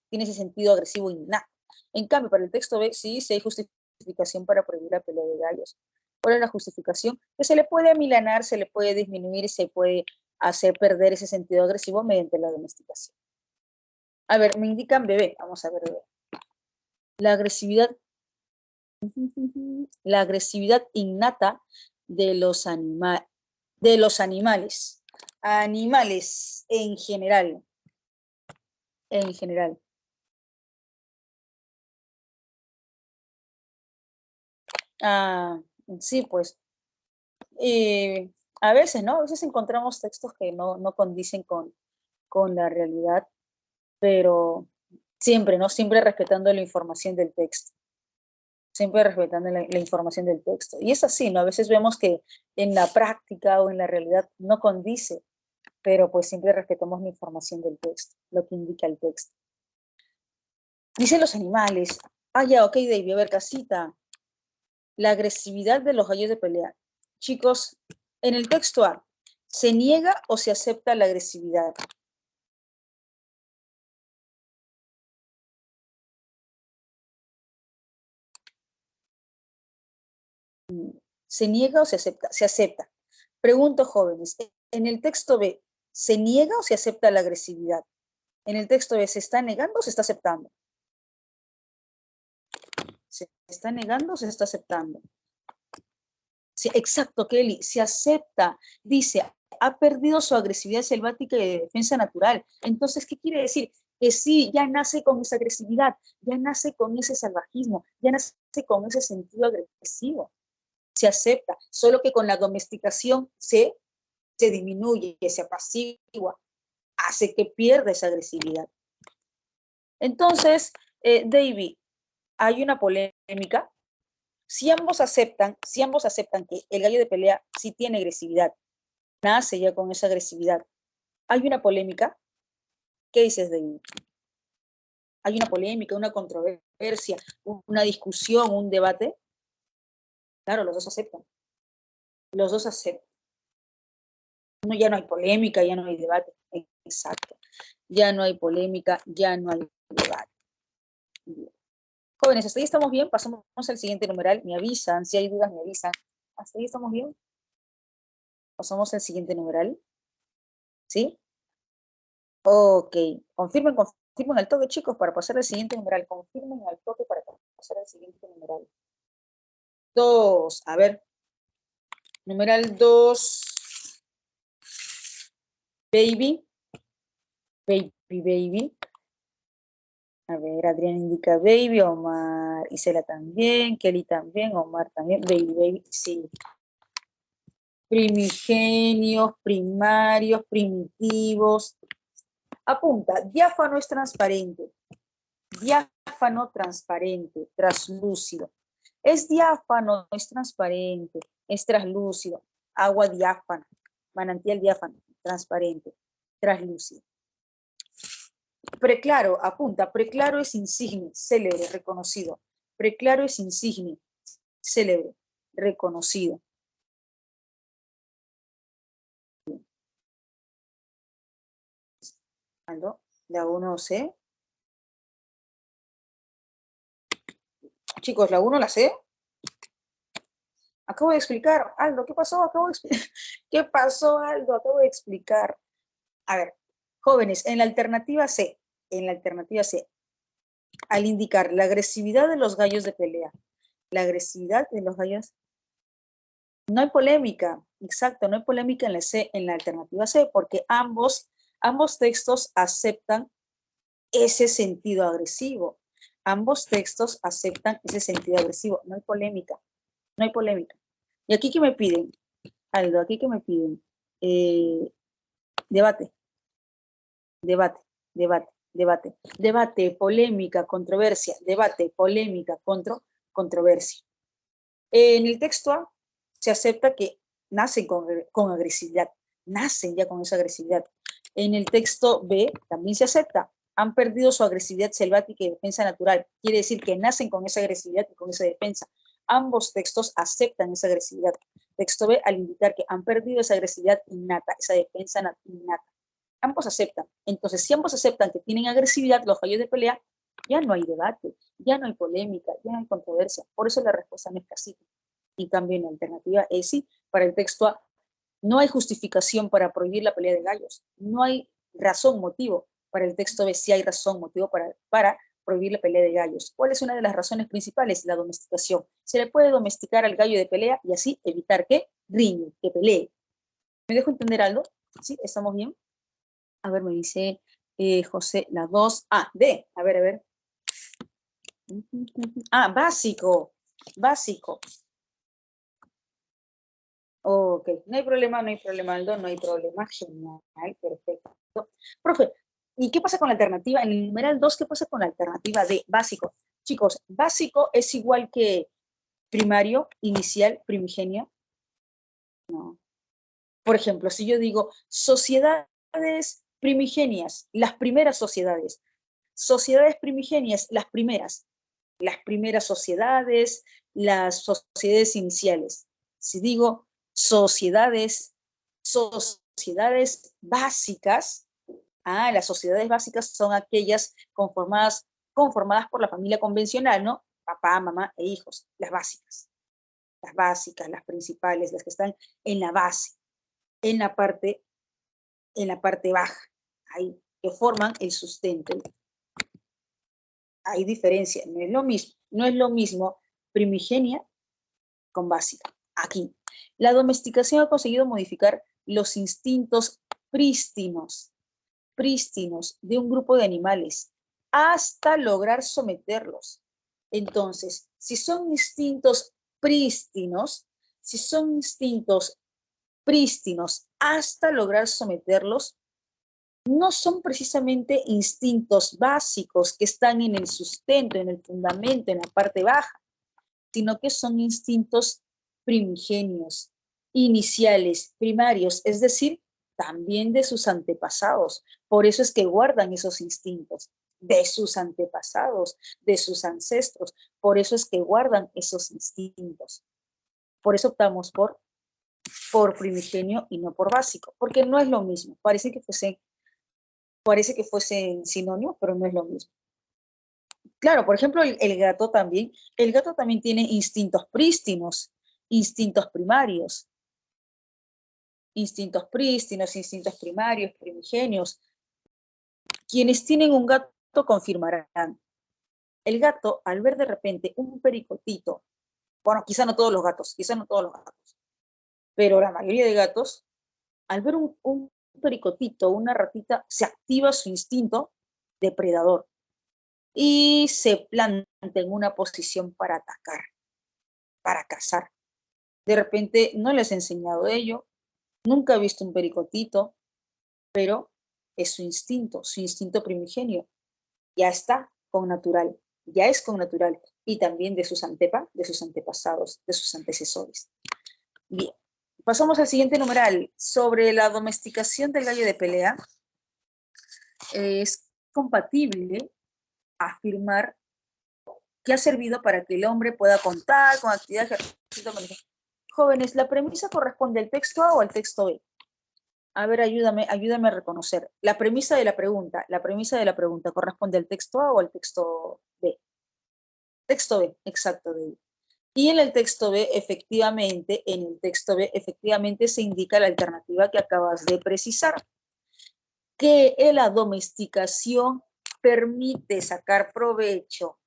tiene ese sentido agresivo innato. En cambio, para el texto B sí hay justificación para prohibir la pelea de gallos. ¿Cuál es la justificación? Que se le puede amilanar, se le puede disminuir, se puede hacer perder ese sentido agresivo mediante la domesticación. A ver, me indican bebé, vamos a ver bebé. La agresividad innata de los animales en general. Ah, sí, pues, a veces, ¿no? A veces encontramos textos que no condicen con la realidad, pero siempre, ¿no? Siempre respetando la información del texto. Siempre respetando la información del texto. Y es así, ¿no? A veces vemos que en la práctica o en la realidad no condice, pero pues siempre respetamos la información del texto, lo que indica el texto. Dicen los animales. Ah, ya, ok, David, a ver, casita. La agresividad de los gallos de pelea. Chicos, en el texto A, ¿se niega o se acepta la agresividad? ¿Se niega o se acepta? Se acepta. Pregunto, jóvenes, ¿en el texto B se niega o se acepta la agresividad? En el texto B, ¿se está negando o se está aceptando? ¿Se está negando o se está aceptando? Sí, exacto, Kelly, se acepta. Dice, ha perdido su agresividad selvática y de defensa natural. Entonces, ¿qué quiere decir? Que sí, ya nace con esa agresividad, ya nace con ese salvajismo, ya nace con ese sentido agresivo. Se acepta, solo que con la domesticación se disminuye, se apacigua, hace que pierda esa agresividad. Entonces, David, hay una polémica. Si ambos aceptan que el gallo de pelea sí tiene agresividad, nace ya con esa agresividad, hay una polémica. ¿Qué dices, David? Hay una polémica, una controversia, una discusión, un debate. Claro, los dos aceptan. Los dos aceptan. No, ya no hay polémica, ya no hay debate. Exacto. Ya no hay polémica, ya no hay debate. Bien. Jóvenes, ¿hasta ahí estamos bien? Pasamos al siguiente numeral. Me avisan, si hay dudas me avisan. ¿Hasta ahí estamos bien? Pasamos al siguiente numeral. ¿Sí? Ok. Confirmen al toque, chicos, para pasar al siguiente numeral. Confirmen al toque para pasar al siguiente numeral. 2. A ver. Numeral 2. Baby. Baby. A ver, Adrián indica baby, Omar, Isela también, Kelly también, Omar también, baby, sí. Primigenios, primarios, primitivos. Apunta, diáfano es transparente. Diáfano, transparente, translúcido. Es diáfano, es transparente, es translúcido. Agua diáfana, manantial diáfano, transparente, translúcido. Preclaro, apunta, preclaro es insigne, célebre, reconocido. Preclaro es insigne, célebre, reconocido. Aldo, la 1C. Chicos, la 1 la C. Acabo de explicar, Aldo, ¿qué pasó? ¿Qué pasó, Aldo? Acabo de explicar. A ver, jóvenes, en la alternativa C, al indicar la agresividad de los gallos de pelea, la agresividad de los gallos, no hay polémica, exacto, no hay polémica en la C, en la alternativa C, porque ambos textos aceptan ese sentido agresivo. Ambos textos aceptan ese sentido agresivo, no hay polémica, no hay polémica. ¿Y aquí qué me piden? Aldo, aquí qué me piden? Debate, debate, debate, debate, debate, polémica, controversia, debate, polémica, controversia. En el texto A se acepta que nacen con agresividad, nacen ya con esa agresividad. En el texto B también se acepta, han perdido su agresividad selvática y defensa natural. Quiere decir que nacen con esa agresividad y con esa defensa. Ambos textos aceptan esa agresividad. Texto B al indicar que han perdido esa agresividad innata, esa defensa innata. Ambos aceptan. Entonces, si ambos aceptan que tienen agresividad, los gallos de pelea, ya no hay debate, ya no hay polémica, ya no hay controversia. Por eso la respuesta no es casi. En cambio, en la alternativa es sí, para el texto A, no hay justificación para prohibir la pelea de gallos. No hay razón, motivo. Para el texto B sí hay razón, motivo para prohibir la pelea de gallos. ¿Cuál es una de las razones principales? La domesticación. Se le puede domesticar al gallo de pelea y así evitar que riñe, que pelee. ¿Me dejo entender algo? ¿Sí? ¿Estamos bien? A ver, me dice José, la 2. Ah, D. A ver. Ah, básico. Básico. Ok, no hay problema, Aldo, no hay problema. Genial, perfecto. Profe, ¿y qué pasa con la alternativa? En el numeral 2, ¿qué pasa con la alternativa D? Básico. Chicos, básico es igual que primario, inicial, primigenio. No. Por ejemplo, si yo digo sociedades primigenias, las primeras sociedades primigenias, las primeras sociedades, las sociedades iniciales. Si digo sociedades básicas, las sociedades básicas son aquellas conformadas por la familia convencional, ¿no? Papá, mamá e hijos, las básicas, las principales, las que están en la base. en la parte, baja, ahí, que forman el sustento. Hay diferencia, no es lo mismo primigenia con básica. Aquí, la domesticación ha conseguido modificar los instintos prístinos de un grupo de animales hasta lograr someterlos. Entonces, si son instintos prístinos, hasta lograr someterlos, no son precisamente instintos básicos que están en el sustento, en el fundamento, en la parte baja, sino que son instintos primigenios, iniciales, primarios, es decir, también de sus antepasados. Por eso es que guardan esos instintos de sus antepasados, de sus ancestros. Por eso es que guardan esos instintos. Por eso optamos por primigenio y no por básico, porque no es lo mismo. Parece que fuesen sinónimos, pero no es lo mismo. Claro, por ejemplo, el gato también tiene instintos prístinos, instintos primarios, instintos primarios, primigenios. Quienes tienen un gato confirmarán. El gato, al ver de repente un pericotito, bueno, quizá no todos los gatos, pero la mayoría de gatos, al ver un pericotito, una ratita, se activa su instinto depredador y se planta en una posición para atacar, para cazar. De repente no les he enseñado ello, nunca he visto un pericotito, pero es su instinto primigenio. Ya está con natural, ya es con natural, y también de sus antepasados, de sus antecesores. Bien, pasamos al siguiente numeral. Sobre la domesticación del gallo de pelea, es compatible afirmar que ha servido para que el hombre pueda contar con actividades. Jóvenes, ¿la premisa corresponde al texto A o al texto B? A ver, ayúdame a reconocer. La premisa de la pregunta ¿corresponde al texto A o al texto B? Texto B, exacto, de ahí. Y en el texto B, efectivamente, se indica la alternativa que acabas de precisar, que la domesticación permite sacar provecho,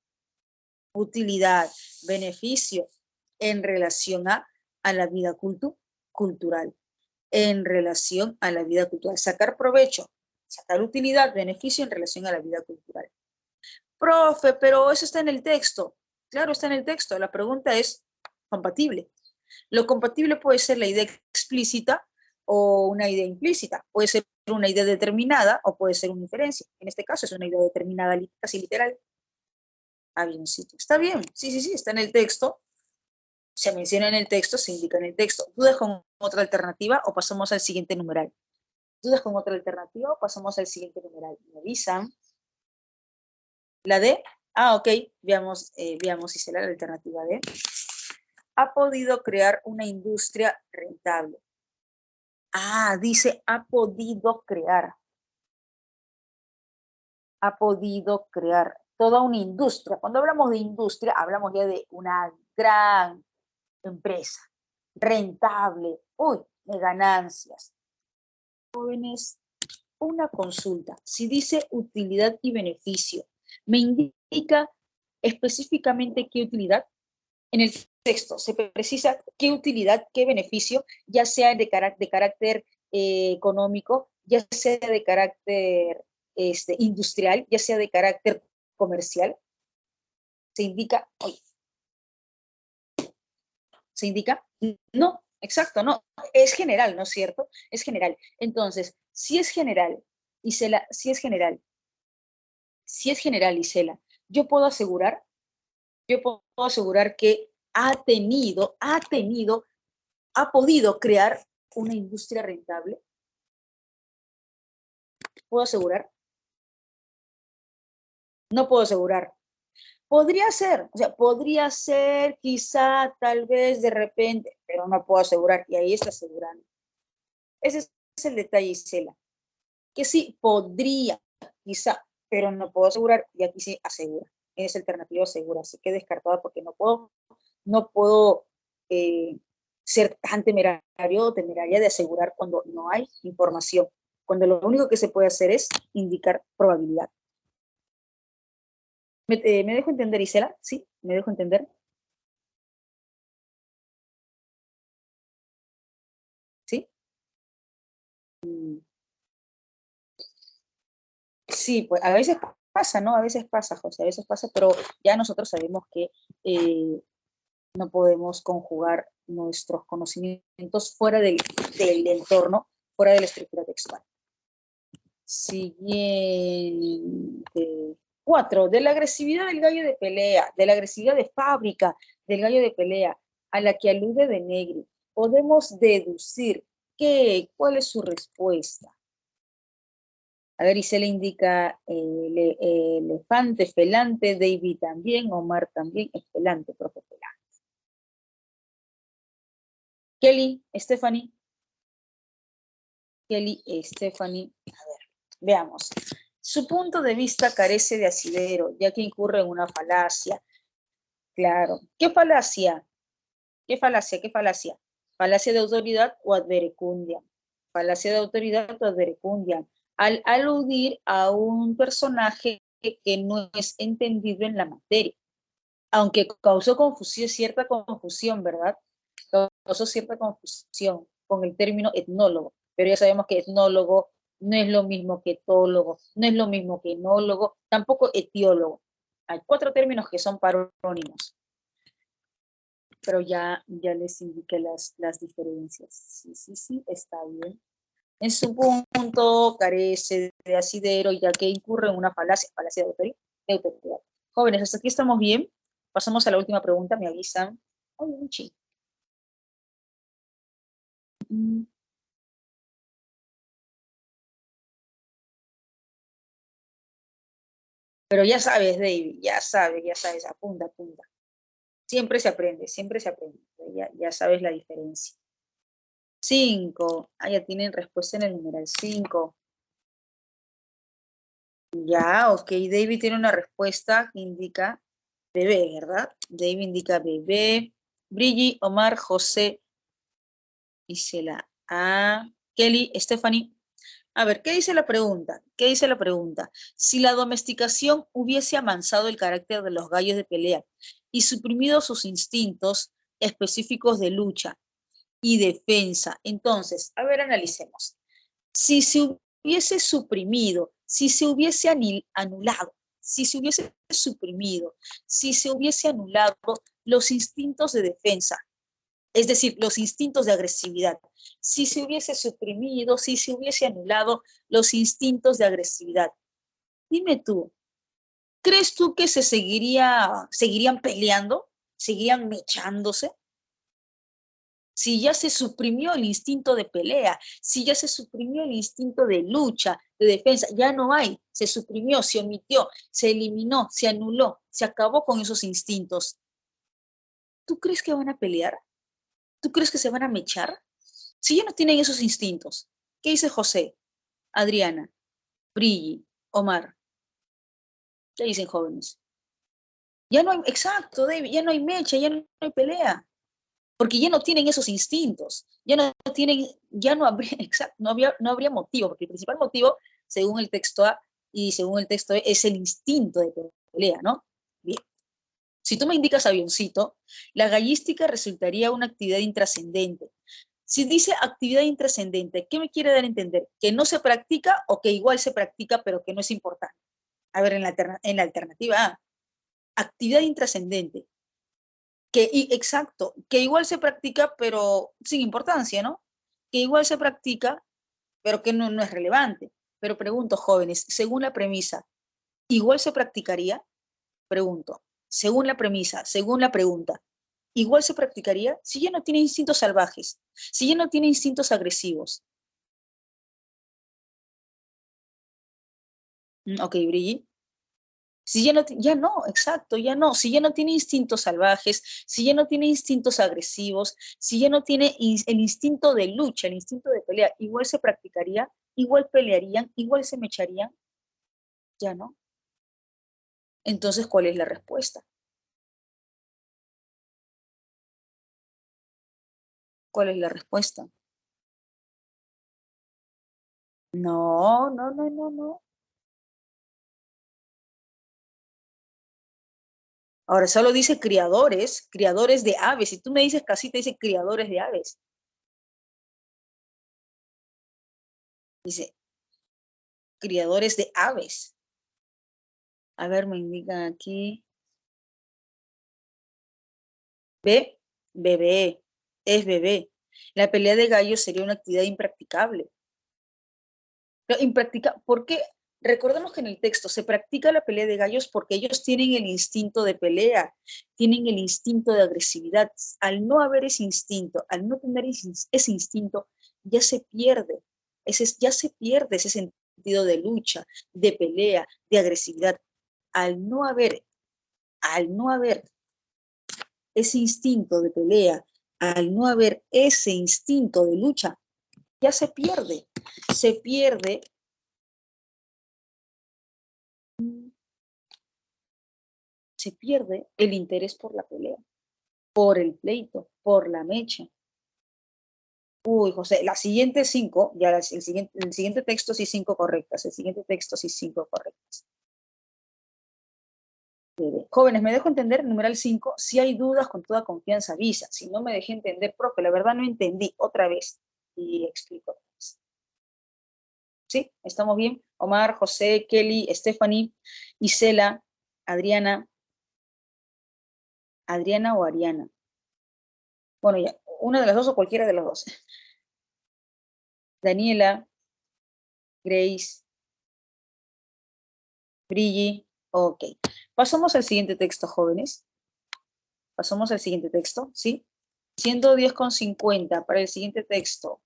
utilidad, beneficio en relación a la vida cultural. En relación a la vida cultural. Sacar provecho, sacar utilidad, beneficio en relación a la vida cultural. Profe, pero eso está en el texto. Claro, está en el texto. La pregunta es compatible. Lo compatible puede ser la idea explícita o una idea implícita. Puede ser una idea determinada o puede ser una inferencia. En este caso es una idea determinada, casi literal. Avioncito. Está bien. Sí, está en el texto. Se menciona en el texto, se indica en el texto. ¿Dudas con otra alternativa o pasamos al siguiente numeral? ¿Dudas con otra alternativa o pasamos al siguiente numeral? Me avisan. ¿La D? Ah, ok. Veamos si será la alternativa D. Ha podido crear una industria rentable. Ah, dice ha podido crear. Ha podido crear toda una industria. Cuando hablamos de industria, hablamos ya de una gran empresa, rentable, de ganancias. Jóvenes, una consulta. Si dice utilidad y beneficio, ¿me indica específicamente qué utilidad? En el texto se precisa qué utilidad, qué beneficio, ya sea de carácter económico, ya sea de carácter industrial, ya sea de carácter comercial. Se indica, no, exacto, no, es general, ¿no es cierto? Es general. Entonces, si es general, Isela, Isela, yo puedo asegurar que ha podido crear una industria rentable. ¿Puedo asegurar? No puedo asegurar. Podría ser, quizá, tal vez, de repente, pero no puedo asegurar, y ahí está asegurando. Ese es el detalle, Isela. Que sí, podría, quizá, pero no puedo asegurar, y aquí sí asegura. Es alternativa segura, así que descartada porque no puedo ser tan temerario o temeraria de asegurar cuando no hay información, cuando lo único que se puede hacer es indicar probabilidad. ¿Me dejo entender, Isela? ¿Sí? ¿Me dejo entender? ¿Sí? Mm, sí, pues a veces pasa, ¿no? A veces pasa, José, a veces pasa, pero ya nosotros sabemos que no podemos conjugar nuestros conocimientos fuera del entorno, fuera de la estructura textual. Siguiente. 4. De la agresividad del gallo de pelea, de la agresividad de fábrica del gallo de pelea, a la que alude de Negri, podemos deducir cuál es su respuesta. A ver, y se le indica elefante, felante, David también, Omar también, es felante, profe felante. Kelly, Stephanie, Kelly, Stephanie, a ver, veamos. Su punto de vista carece de asidero, ya que incurre en una falacia. Claro. ¿Qué falacia? ¿Qué falacia? ¿Qué falacia? Falacia de autoridad o adverecundiam. Falacia de autoridad o adverecundiam. Al aludir a un personaje que no es entendido en la materia. Aunque causó confusión, cierta confusión, ¿verdad? Causó cierta confusión con el término etnólogo, pero ya sabemos que etnólogo no es lo mismo que etólogo, no es lo mismo que enólogo, tampoco etiólogo. Hay 4 términos que son parónimos, pero ya les indiqué las diferencias. Sí, sí, sí, está bien. En su punto carece de asidero, ya que incurre en una falacia de autoridad. Jóvenes, hasta aquí estamos bien. Pasamos a la última pregunta, me avisan. Ay, un ching. Pero ya sabes, apunta, apunta. Siempre se aprende. Ya sabes la diferencia. 5. Ah, ya tienen respuesta en el numeral 5. Ya, ok. David tiene una respuesta que indica bebé, ¿verdad? David indica bebé. Brigitte, Omar, José, Isela. Ah, Kelly, Stephanie. A ver, ¿qué dice la pregunta? ¿Qué dice la pregunta? Si la domesticación hubiese amansado el carácter de los gallos de pelea y suprimido sus instintos específicos de lucha y defensa, entonces, a ver, analicemos. Si se hubiese suprimido, si se hubiese anulado, si se hubiese suprimido, si se hubiese anulado los instintos de defensa, es decir, los instintos de agresividad. Si se hubiese suprimido, si se hubiese anulado los instintos de agresividad. Dime tú, ¿crees tú que seguirían peleando? ¿Seguirían mechándose? Si ya se suprimió el instinto de pelea, si ya se suprimió el instinto de lucha, de defensa, ya no hay, se suprimió, se omitió, se eliminó, se anuló, se acabó con esos instintos. ¿Tú crees que van a pelear? ¿Tú crees que se van a mechar? Si ya no tienen esos instintos, ¿qué dice José, Adriana, Brilli, Omar? ¿Qué dicen jóvenes? Ya no hay, exacto, David, ya no hay mecha, ya no hay pelea, porque ya no tienen esos instintos, ya no tienen, ya no habría, exacto, no habría motivo, porque el principal motivo, según el texto A y según el texto B, es el instinto de pelea, ¿no? Bien. Si tú me indicas avioncito, la gallística resultaría una actividad intrascendente. Si dice actividad intrascendente, ¿qué me quiere dar a entender? ¿Que no se practica o que igual se practica pero que no es importante? A ver, en la alternativa A, actividad intrascendente, exacto, que igual se practica pero sin importancia, ¿no? Que igual se practica pero que no es relevante. Pero pregunto, jóvenes, según la premisa, ¿igual se practicaría? Pregunto, según la premisa, según la pregunta, ¿igual se practicaría si ya no tiene instintos salvajes, si ya no tiene instintos agresivos? Ok, Brigitte. Si ya no, exacto, ya no. Si ya no tiene instintos salvajes, si ya no tiene instintos agresivos, si ya no tiene el instinto de lucha, el instinto de pelea, igual se practicaría, igual pelearían, igual se mecharían, ya no. Entonces, ¿cuál es la respuesta? ¿Cuál es la respuesta? No, no, no, no, no. Ahora solo dice criadores, criadores de aves. Si tú me dices casita, dice criadores de aves. Dice criadores de aves. A ver, me indican aquí. B, bebé, es bebé. La pelea de gallos sería una actividad impracticable. No, ¿por qué? Recordemos que en el texto se practica la pelea de gallos porque ellos tienen el instinto de pelea, tienen el instinto de agresividad. Al no haber ese instinto, al no tener ese instinto, ya se pierde, ya se pierde ese sentido de lucha, de pelea, de agresividad. Al no haber, al no haber ese instinto de pelea, al no haber ese instinto de lucha, ya se pierde se pierde el interés por la pelea, por el pleito, por la mecha. Uy, José, las siguientes cinco, ya el siguiente texto sí cinco correctas, el siguiente texto sí cinco correctas. Jóvenes, me dejo entender, numeral 5, si hay dudas con toda confianza avisa, si no me dejé entender, profe, la verdad no entendí, otra vez, y explico otra vez. ¿Sí? ¿Estamos bien? Omar, José, Kelly, Stephanie, Isela, Adriana, Adriana o Ariana. Bueno, ya, una de las dos o cualquiera de las dos. Daniela, Grace, Brigi. Ok. Pasamos al siguiente texto, jóvenes. Pasamos al siguiente texto, ¿sí? Siendo 10,50 para el siguiente texto.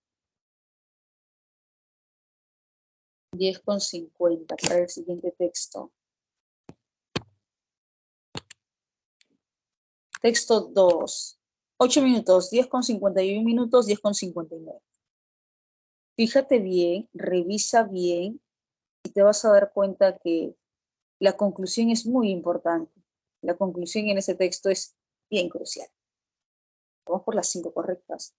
10,50 para el siguiente texto. Texto 2. 8 minutos, 10,51 minutos, 10,59. Fíjate bien, revisa bien y te vas a dar cuenta que la conclusión es muy importante. La conclusión en ese texto es bien crucial. Vamos por las 5 correctas.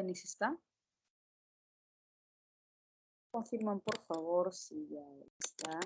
Jóvenes, ¿está? Confirman, por favor, si ya está.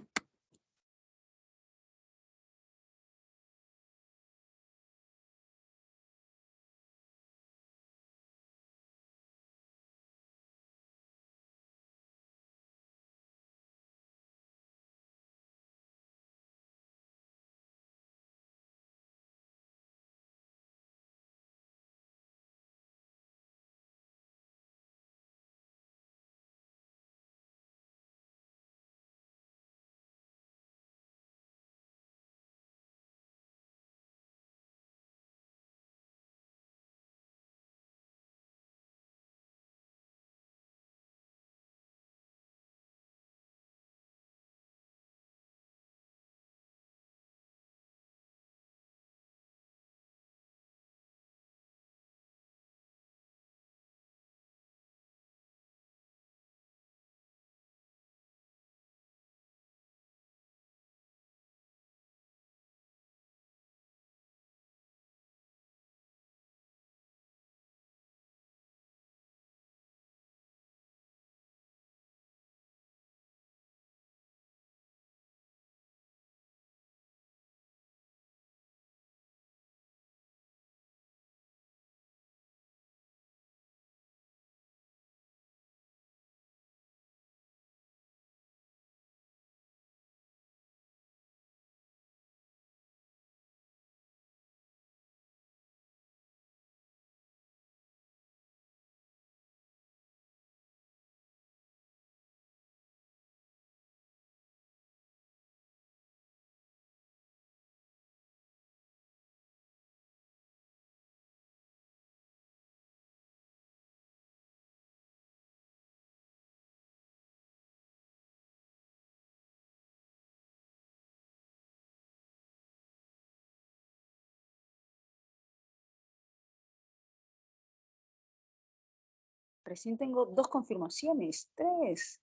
Recién tengo 2 confirmaciones, 3.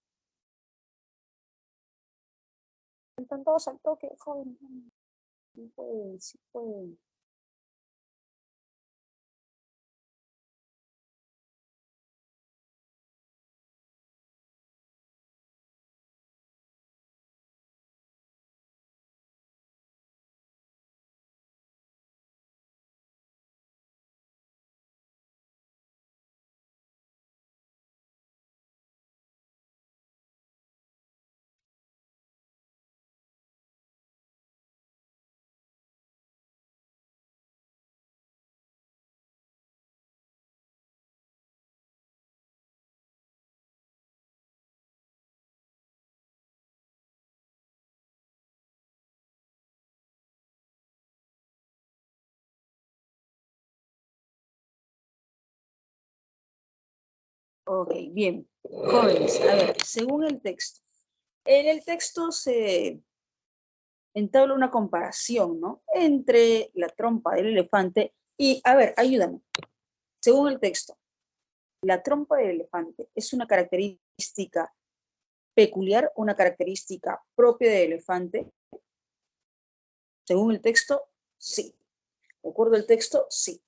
Están todos al toque, joven. Sí pueden, sí pueden. Ok, bien. Jóvenes, a ver, según el texto. En el texto se entabla una comparación, ¿no? Entre la trompa del elefante y, a ver, ayúdame. Según el texto, la trompa del elefante es una característica peculiar, una característica propia del elefante. Según el texto, sí. ¿De acuerdo al texto? Sí.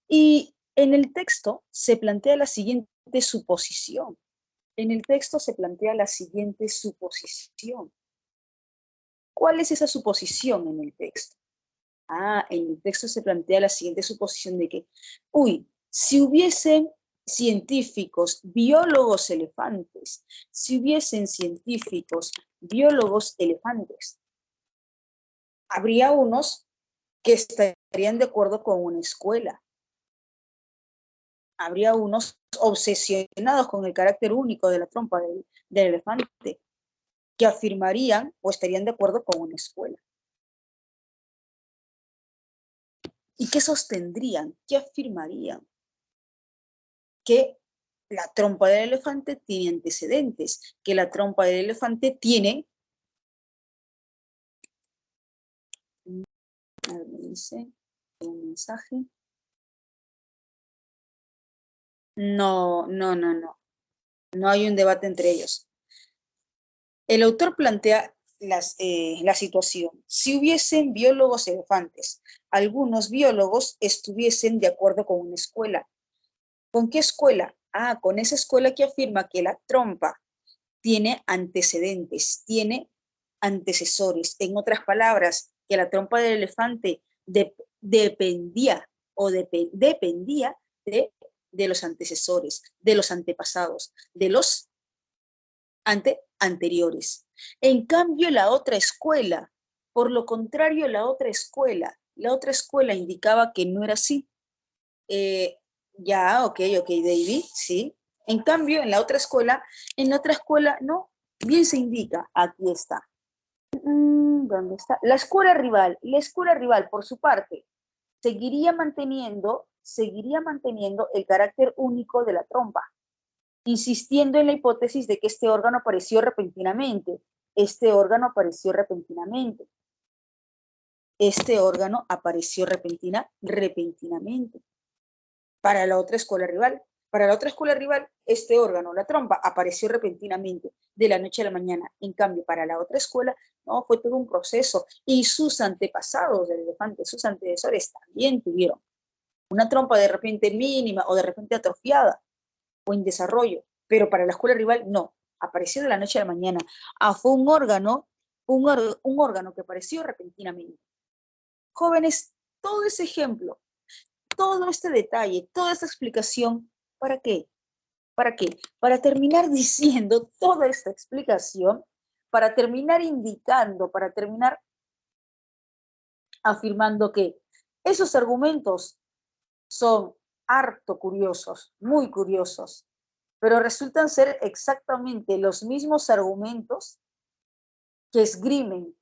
Y en el texto se plantea la siguiente suposición. En el texto se plantea la siguiente suposición. ¿Cuál es esa suposición en el texto? En el texto se plantea la siguiente suposición de que, si hubiesen científicos, biólogos elefantes, si hubiesen científicos, biólogos elefantes, habría unos que estarían de acuerdo con una escuela. Habría unos obsesionados con el carácter único de la trompa del elefante, que afirmarían o estarían de acuerdo con una escuela. ¿Y qué sostendrían? ¿Qué afirmarían? Que la trompa del elefante tiene antecedentes, que la trompa del elefante tiene... A ver, me dice un mensaje. No, no, no, no. No hay un debate entre ellos. El autor plantea la situación. Si hubiesen biólogos elefantes, algunos biólogos estuviesen de acuerdo con una escuela. ¿Con qué escuela? Ah, con esa escuela que afirma que la trompa tiene antecedentes, tiene antecesores. En otras palabras, que la trompa del elefante dependía o dependía de los antecesores, de los antepasados, de los anteriores. En cambio, la otra escuela, por lo contrario, la otra escuela indicaba que no era así. Ya, ok, David, sí. En cambio, en la otra escuela, no, bien se indica, aquí está. ¿Dónde está? La escuela rival, por su parte, seguiría manteniendo el carácter único de la trompa, insistiendo en la hipótesis de que este órgano apareció repentinamente. Este órgano apareció repentinamente. Este órgano apareció repentinamente. Para la otra escuela rival. Para la otra escuela rival, este órgano, la trompa, apareció repentinamente, de la noche a la mañana. En cambio, para la otra escuela, no, fue todo un proceso. Y sus antepasados del elefante, sus antecesores, también tuvieron una trompa de repente mínima o de repente atrofiada o en desarrollo. Pero para la escuela rival, no. Apareció de la noche a la mañana. Ah, fue un órgano que apareció repentinamente. Jóvenes, todo ese ejemplo, todo este detalle, toda esta explicación, ¿para qué? ¿Para qué? Para terminar diciendo toda esta explicación, para terminar indicando, para terminar afirmando que esos argumentos son harto curiosos, muy curiosos, pero resultan ser exactamente los mismos argumentos que esgrimen,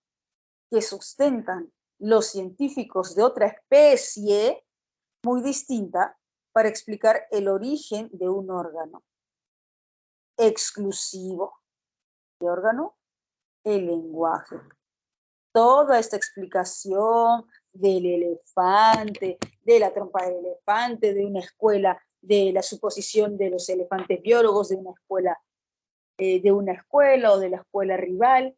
que sustentan los científicos de otra especie muy distinta para explicar el origen de un órgano exclusivo. ¿Qué órgano? El lenguaje. Toda esta explicación del elefante, de la trompa del elefante, de una escuela, de la suposición de los elefantes biólogos, de una escuela o de la escuela rival,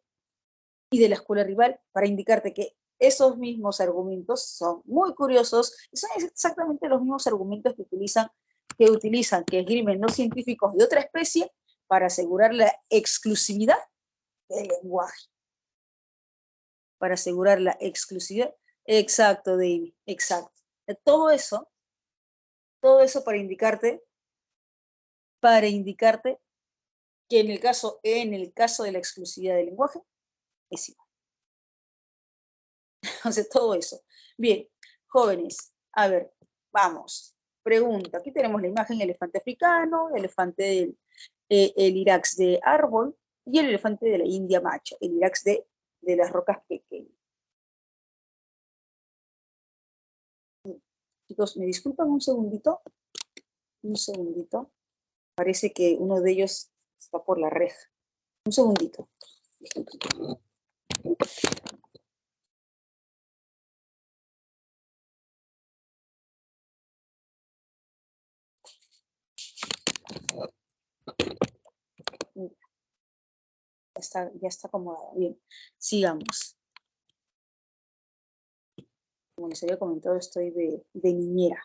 y de la escuela rival, para indicarte que esos mismos argumentos son muy curiosos, y son exactamente los mismos argumentos que esgrimen los científicos de otra especie para asegurar la exclusividad del lenguaje. Para asegurar la exclusividad. Exacto, David, exacto. Todo eso para indicarte que en el caso de la exclusividad del lenguaje, es igual. Entonces, todo eso. Bien, jóvenes, a ver, vamos. Pregunta, aquí tenemos la imagen elefante africano, elefante el irax de árbol y el elefante de la India macho, el irax de las rocas pequeñas. Chicos, ¿me disculpan un segundito? Un segundito. Parece que uno de ellos está por la reja. Un segundito. Ya está acomodado. Bien, sigamos. Como les había comentado, estoy de niñera.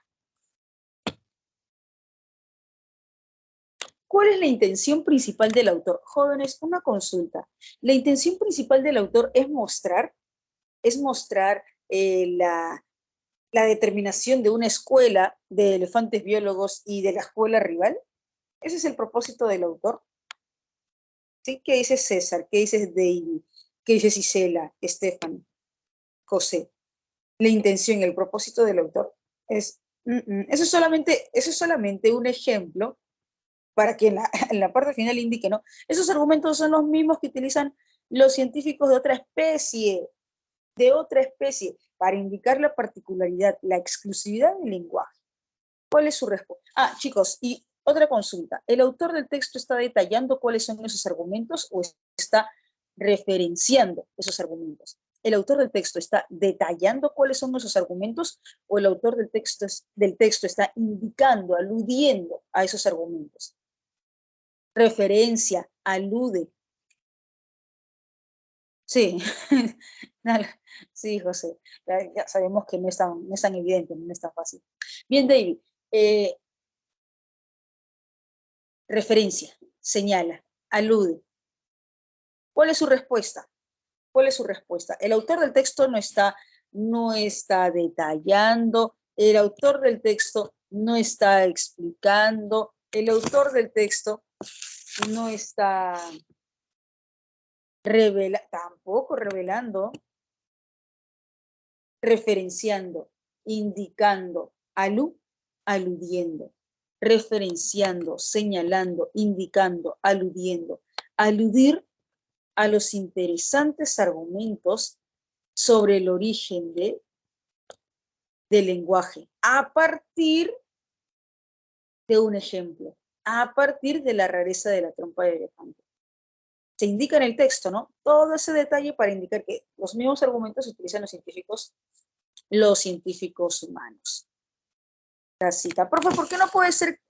¿Cuál es la intención principal del autor? Jóvenes, una consulta. La intención principal del autor es mostrar la determinación de una escuela de elefantes biólogos y de la escuela rival. Ese es el propósito del autor. ¿Sí? ¿Qué dice César? ¿Qué dice David? ¿Qué dice Cisela, Stephanie, José? La intención, el propósito del autor es, eso es solamente un ejemplo para que en la parte final indique, ¿no? Esos argumentos son los mismos que utilizan los científicos de otra especie, para indicar la particularidad, la exclusividad del lenguaje. ¿Cuál es su respuesta? Ah, chicos, y otra consulta. ¿El autor del texto está detallando cuáles son esos argumentos o está referenciando esos argumentos? ¿El autor del texto está detallando cuáles son esos argumentos o el autor del texto está indicando, aludiendo a esos argumentos? Referencia, alude. Sí, sí, José. Ya sabemos que no es tan evidente, no es tan fácil. Bien, David. referencia, señala, alude. ¿Cuál es su respuesta? ¿Cuál es su respuesta? El autor del texto no está detallando, el autor del texto no está explicando, el autor del texto no está tampoco revelando, referenciando, indicando, aludiendo, referenciando, señalando, indicando, aludiendo, aludir a los interesantes argumentos sobre el origen del lenguaje, a partir de un ejemplo, a partir de la rareza de la trompa de elefante. Se indica en el texto, ¿no? Todo ese detalle para indicar que los mismos argumentos utilizan los científicos humanos. La cita. Profe, ¿por qué no puede ser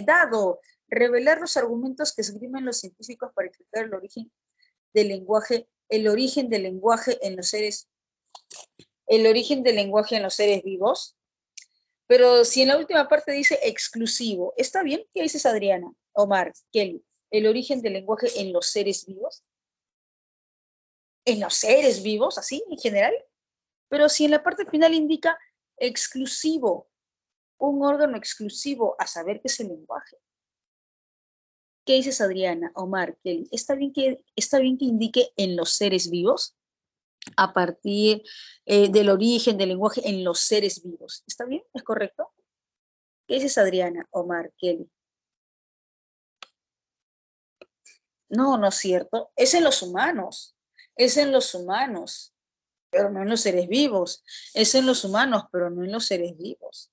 dado revelar los argumentos que esgrimen los científicos para explicar el origen del lenguaje en los seres, el origen del lenguaje en los seres vivos? Pero si en la última parte dice exclusivo, ¿está bien? ¿Qué dices, Adriana? Omar, Kelly, el origen del lenguaje en los seres vivos. En los seres vivos, así, en general. Pero si en la parte final indica exclusivo, un órgano exclusivo, a saber qué es el lenguaje. ¿Qué dices, Adriana, Omar, Kelly? ¿Está bien que indique en los seres vivos? A partir del origen del lenguaje en los seres vivos. ¿Está bien? ¿Es correcto? ¿Qué dices, Adriana, Omar, Kelly? No, no es cierto. Es en los humanos. Es en los humanos, pero no en los seres vivos. Es en los humanos, pero no en los seres vivos.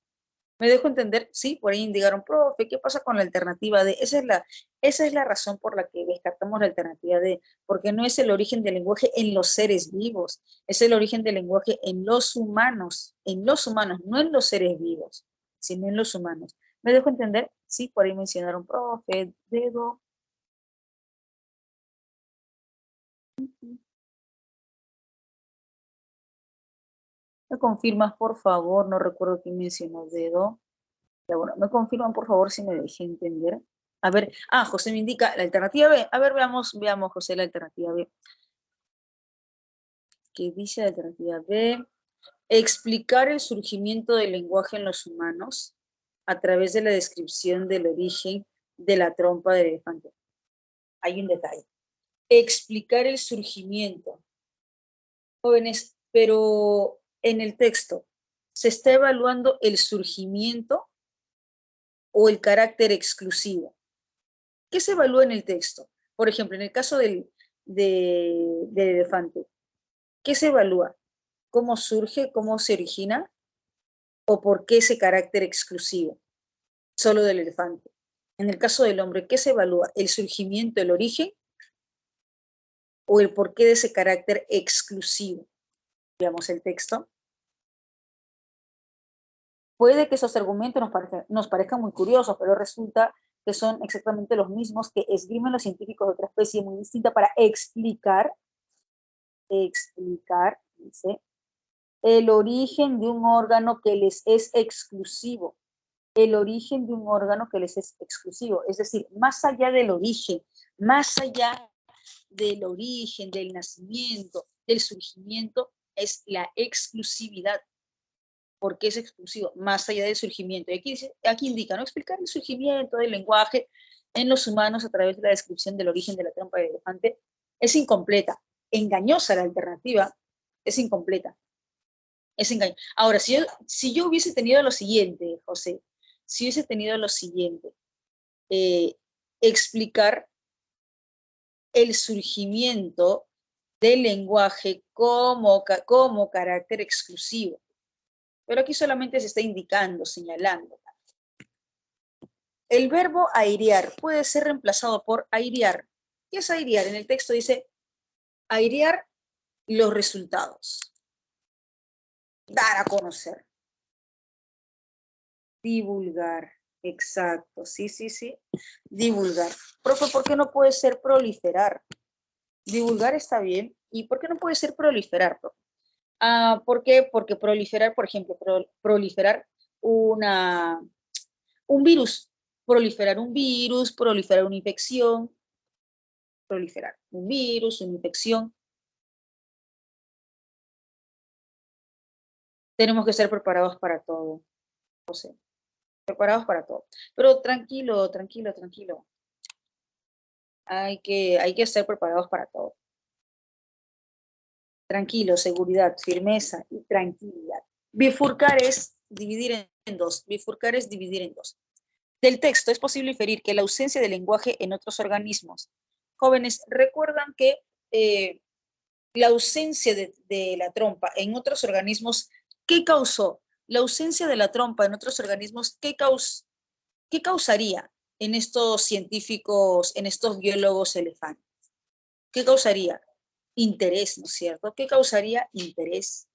¿Me dejo entender? Sí, por ahí indicaron, profe, ¿qué pasa con la alternativa D? Esa es la razón por la que descartamos la alternativa D, porque no es el origen del lenguaje en los seres vivos, es el origen del lenguaje en los humanos, no en los seres vivos, sino en los humanos. ¿Me dejo entender? Sí, por ahí mencionaron, profe, dedo. ¿Me confirmas, por favor? No recuerdo quién mencionó dedo. Ya, bueno, ¿me confirman, por favor, si me dejé entender? A ver, José me indica la alternativa B. A ver, veamos, José, la alternativa B. ¿Qué dice la alternativa B? Explicar el surgimiento del lenguaje en los humanos a través de la descripción del origen de la trompa del elefante. Hay un detalle. Explicar el surgimiento. Jóvenes, pero en el texto, ¿se está evaluando el surgimiento o el carácter exclusivo? ¿Qué se evalúa en el texto? Por ejemplo, en el caso del elefante, ¿qué se evalúa? ¿Cómo surge, cómo se origina? ¿O por qué ese carácter exclusivo, solo del elefante? En el caso del hombre, ¿qué se evalúa? ¿El surgimiento, el origen? ¿O el porqué de ese carácter exclusivo? Veamos el texto. Puede que esos argumentos nos parezcan muy curiosos, pero resulta que son exactamente los mismos que esgrimen los científicos de otra especie muy distinta para explicar, dice, el origen de un órgano que les es exclusivo. El origen de un órgano que les es exclusivo. Es decir, más allá del origen, del nacimiento, del surgimiento, es la exclusividad. ¿Por qué es exclusivo? Más allá del surgimiento. Y aquí indica, ¿no? Explicar el surgimiento del lenguaje en los humanos a través de la descripción del origen de la trompa de elefante es incompleta. Engañosa la alternativa, es incompleta. Es engañosa. Ahora, si yo hubiese tenido lo siguiente, José, si hubiese tenido lo siguiente, explicar el surgimiento del lenguaje como carácter exclusivo. Pero aquí solamente se está indicando, señalando. El verbo airear puede ser reemplazado por airear. ¿Qué es airear? En el texto dice airear los resultados. Dar a conocer. Divulgar. Exacto. Sí. Divulgar. Profe, ¿por qué no puede ser proliferar? Divulgar está bien. ¿Y por qué no puede ser proliferar, profe? ¿Por qué? Porque proliferar, por ejemplo, proliferar un virus. Proliferar un virus, proliferar una infección, proliferar un virus, una infección. Tenemos que estar preparados para todo, José, preparados para todo. Pero tranquilo, tranquilo, tranquilo. Hay que estar preparados para todo. Tranquilo, seguridad, firmeza y tranquilidad. Bifurcar es dividir en dos. Bifurcar es dividir en dos. Del texto es posible inferir que la ausencia de lenguaje en otros organismos. Jóvenes, recuerdan que la ausencia de la trompa en otros organismos, ¿qué causó? La ausencia de la trompa en otros organismos, ¿qué causaría en estos científicos, en estos biólogos elefantes? ¿Qué causaría? Interés, ¿no es cierto? ¿Qué causaría interés?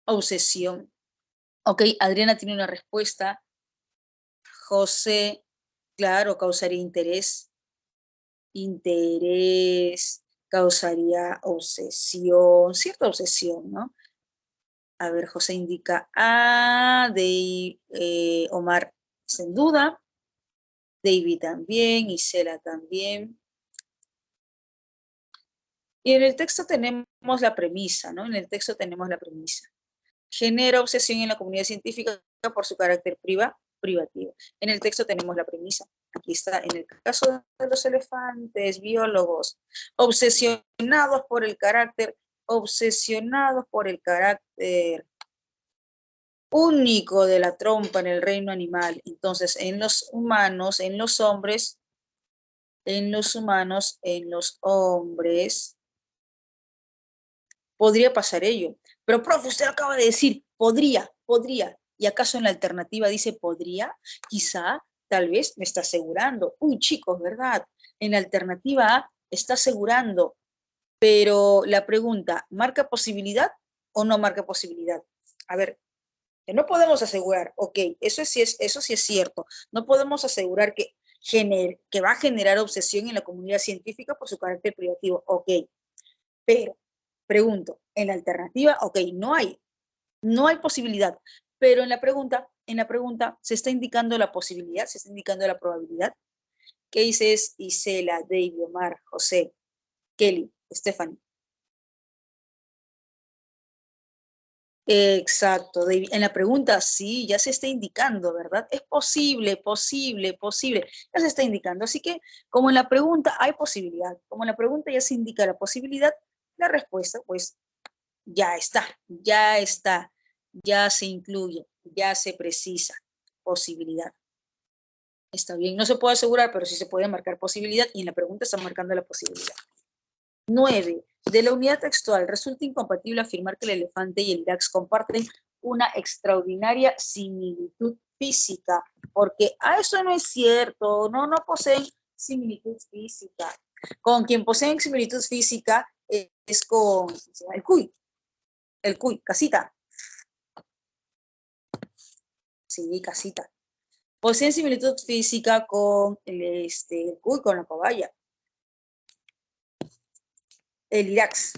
Obsesión. Ok, Adriana tiene una respuesta. José, claro, causaría interés. Interés, causaría obsesión, cierta obsesión, ¿no? A ver, José indica A, de Omar, sin duda. David también, Isela también. Y en el texto tenemos la premisa, ¿no? En el texto tenemos la premisa. Genera obsesión en la comunidad científica por su carácter privativo. En el texto tenemos la premisa. Aquí está, en el caso de los elefantes, biólogos, obsesionados por el carácter único de la trompa en el reino animal. Entonces, en los humanos, en los hombres, en los humanos, en los hombres, podría pasar ello. Pero, profe, usted acaba de decir, podría. ¿Y acaso en la alternativa dice podría? Quizá, tal vez, me está asegurando. Uy, chicos, ¿verdad? En la alternativa A está asegurando, pero la pregunta, ¿marca posibilidad o no marca posibilidad? A ver, que no podemos asegurar, ok, eso sí es cierto, no podemos asegurar que va a generar obsesión en la comunidad científica por su carácter privativo, ok, pero pregunto, en la alternativa, ok, no hay posibilidad, pero en la pregunta se está indicando la posibilidad, se está indicando la probabilidad. ¿Qué dices, Isela, David, Omar, José, Kelly, Stephanie? Exacto, David. En la pregunta sí, ya se está indicando, ¿verdad? Es posible, ya se está indicando. Así que como en la pregunta hay posibilidad, como en la pregunta ya se indica la posibilidad, la respuesta pues ya está, ya se incluye, ya se precisa posibilidad. Está bien, no se puede asegurar, pero sí se puede marcar posibilidad y en la pregunta está marcando la posibilidad. 9. De la unidad textual, resulta incompatible afirmar que el elefante y el Irax comparten una extraordinaria similitud física, porque eso no es cierto, no poseen similitud física. Con quien poseen similitud física es con el cuy, casita. Sí, casita. Poseen similitud física con el cuy, con la cobaya. El Irax.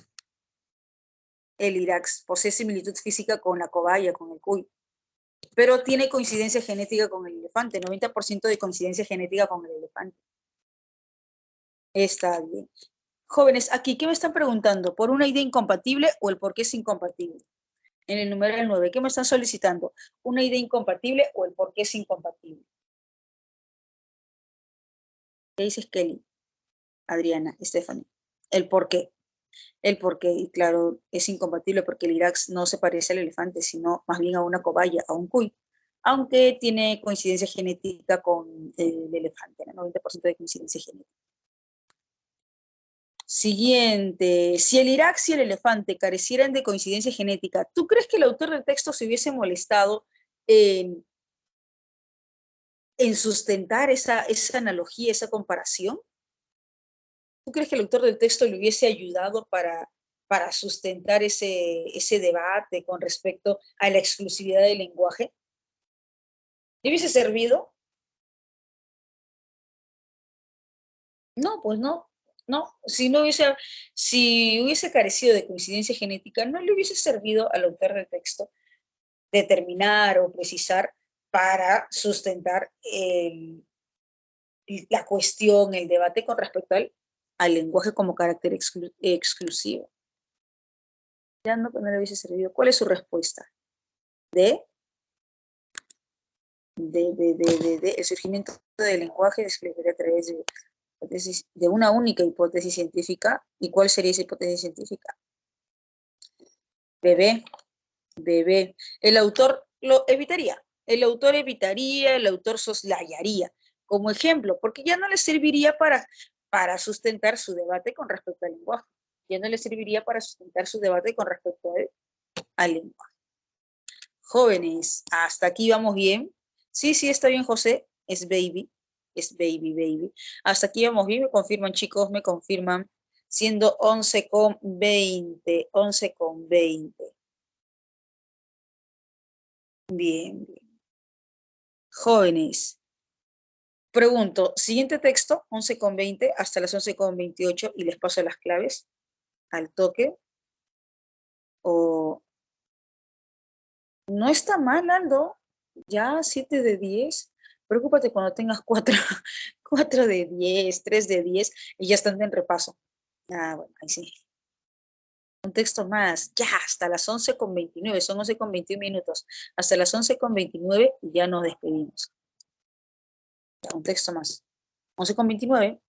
El Irax posee similitud física con la cobaya, con el cuy, pero tiene coincidencia genética con el elefante, 90% de coincidencia genética con el elefante. Está bien. Jóvenes, aquí, ¿qué me están preguntando? ¿Por una idea incompatible o el por qué es incompatible? En el numeral 9, ¿qué me están solicitando? ¿Una idea incompatible o el por qué es incompatible? ¿Qué dices, Kelly? Adriana, Stephanie. El por qué. El por qué, y claro, es incompatible porque el Irax no se parece al elefante, sino más bien a una cobaya, a un cuy, aunque tiene coincidencia genética con el elefante, ¿no? 90% de coincidencia genética. Siguiente, si el Irax y el elefante carecieran de coincidencia genética, ¿tú crees que el autor del texto se hubiese molestado en, en sustentar esa analogía, esa comparación? ¿Tú crees que el autor del texto le hubiese ayudado para sustentar ese debate con respecto a la exclusividad del lenguaje? ¿Le hubiese servido? No, pues no. Si hubiese carecido de coincidencia genética, no le hubiese servido al autor del texto determinar o precisar para sustentar la cuestión, el debate con respecto al lenguaje como carácter exclusivo. Ya no, que no le hubiese servido. ¿Cuál es su respuesta? De el surgimiento del lenguaje describiría a través de una única hipótesis científica. ¿Y cuál sería esa hipótesis científica? Bebé, bebé. El autor lo evitaría. El autor evitaría, el autor soslayaría como ejemplo, porque ya no le serviría para sustentar su debate con respecto al lenguaje. Ya no le serviría para sustentar su debate con respecto al lenguaje. Jóvenes, hasta aquí vamos bien. Sí, sí, está bien, José. Es baby. Es baby, baby. Hasta aquí vamos bien. Me confirman, chicos, me confirman. Siendo 11:20. 11:20. Bien, bien. Jóvenes. Pregunto, siguiente texto, 11:20 hasta las 11:28 y les paso las claves al toque. O no está mal, Aldo. Ya 7 de 10. Preocúpate cuando tengas 4, 4 de 10, 3 de 10 y ya están en repaso. Ah, bueno, ahí sí. Un texto más, ya, hasta las 11:29, son 11:21 minutos. Hasta las 11:29 y ya nos despedimos. Ya, un texto más. 11:29.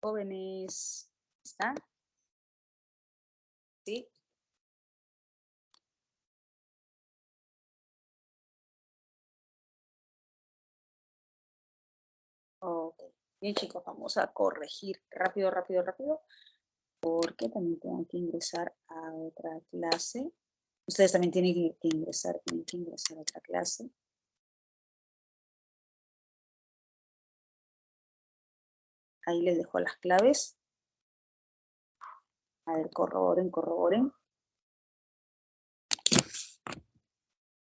Jóvenes, ¿están? ¿Sí? Ok. Bien, chicos, vamos a corregir rápido, rápido, rápido, porque también tengo que ingresar a otra clase. Ustedes también tienen que ingresar a otra clase. Ahí les dejo las claves. A ver, corroboren, corroboren.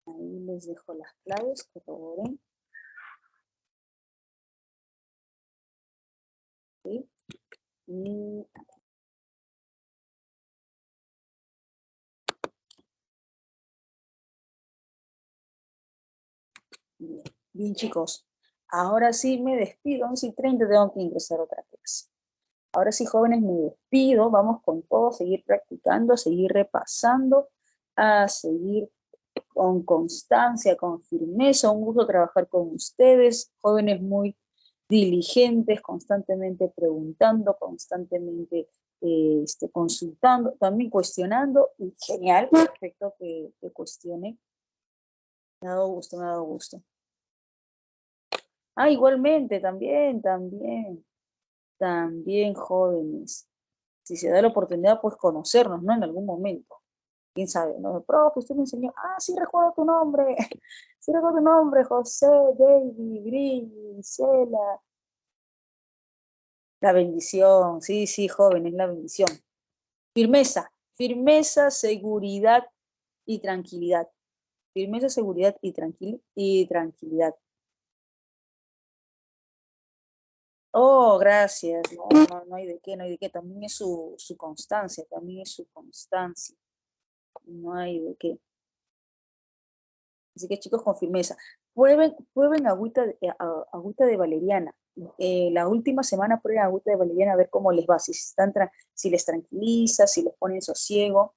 Ahí les dejo las claves, corroboren. ¿Sí? Y bien, bien, chicos. Ahora sí me despido, 11:30 tengo que ingresar a otra clase. Ahora sí, jóvenes, me despido. Vamos con todo, a seguir practicando, a seguir repasando, a seguir con constancia, con firmeza. Un gusto trabajar con ustedes, jóvenes muy diligentes, constantemente preguntando, constantemente consultando, también cuestionando. Y genial, perfecto que cuestione. Me ha dado gusto, me ha dado gusto. Ah, igualmente, también jóvenes. Si se da la oportunidad, pues conocernos, ¿no? En algún momento. Quién sabe, ¿no? Profe, usted me enseñó, sí recuerdo tu nombre, sí recuerdo tu nombre, José, David, Brilli, Cela. La bendición, sí, sí, joven, es la bendición. Firmeza, firmeza, seguridad y tranquilidad. Firmeza, seguridad y tranquilidad. Oh, gracias. No, no, no hay de qué, no hay de qué. También es su constancia, también es su constancia. No hay de qué. Así que chicos, con firmeza. Prueben agüita de valeriana. La última semana prueben agüita de valeriana a ver cómo les va, si les tranquiliza, si les pone en sosiego.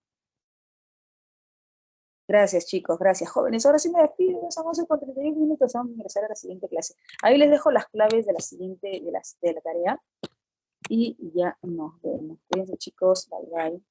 Gracias, chicos, gracias, jóvenes. Ahora sí me despido, son 11:31 minutos, vamos a ingresar a la siguiente clase. Ahí les dejo las claves de la siguiente, de la tarea, y ya nos vemos. Cuídense, chicos, bye, bye.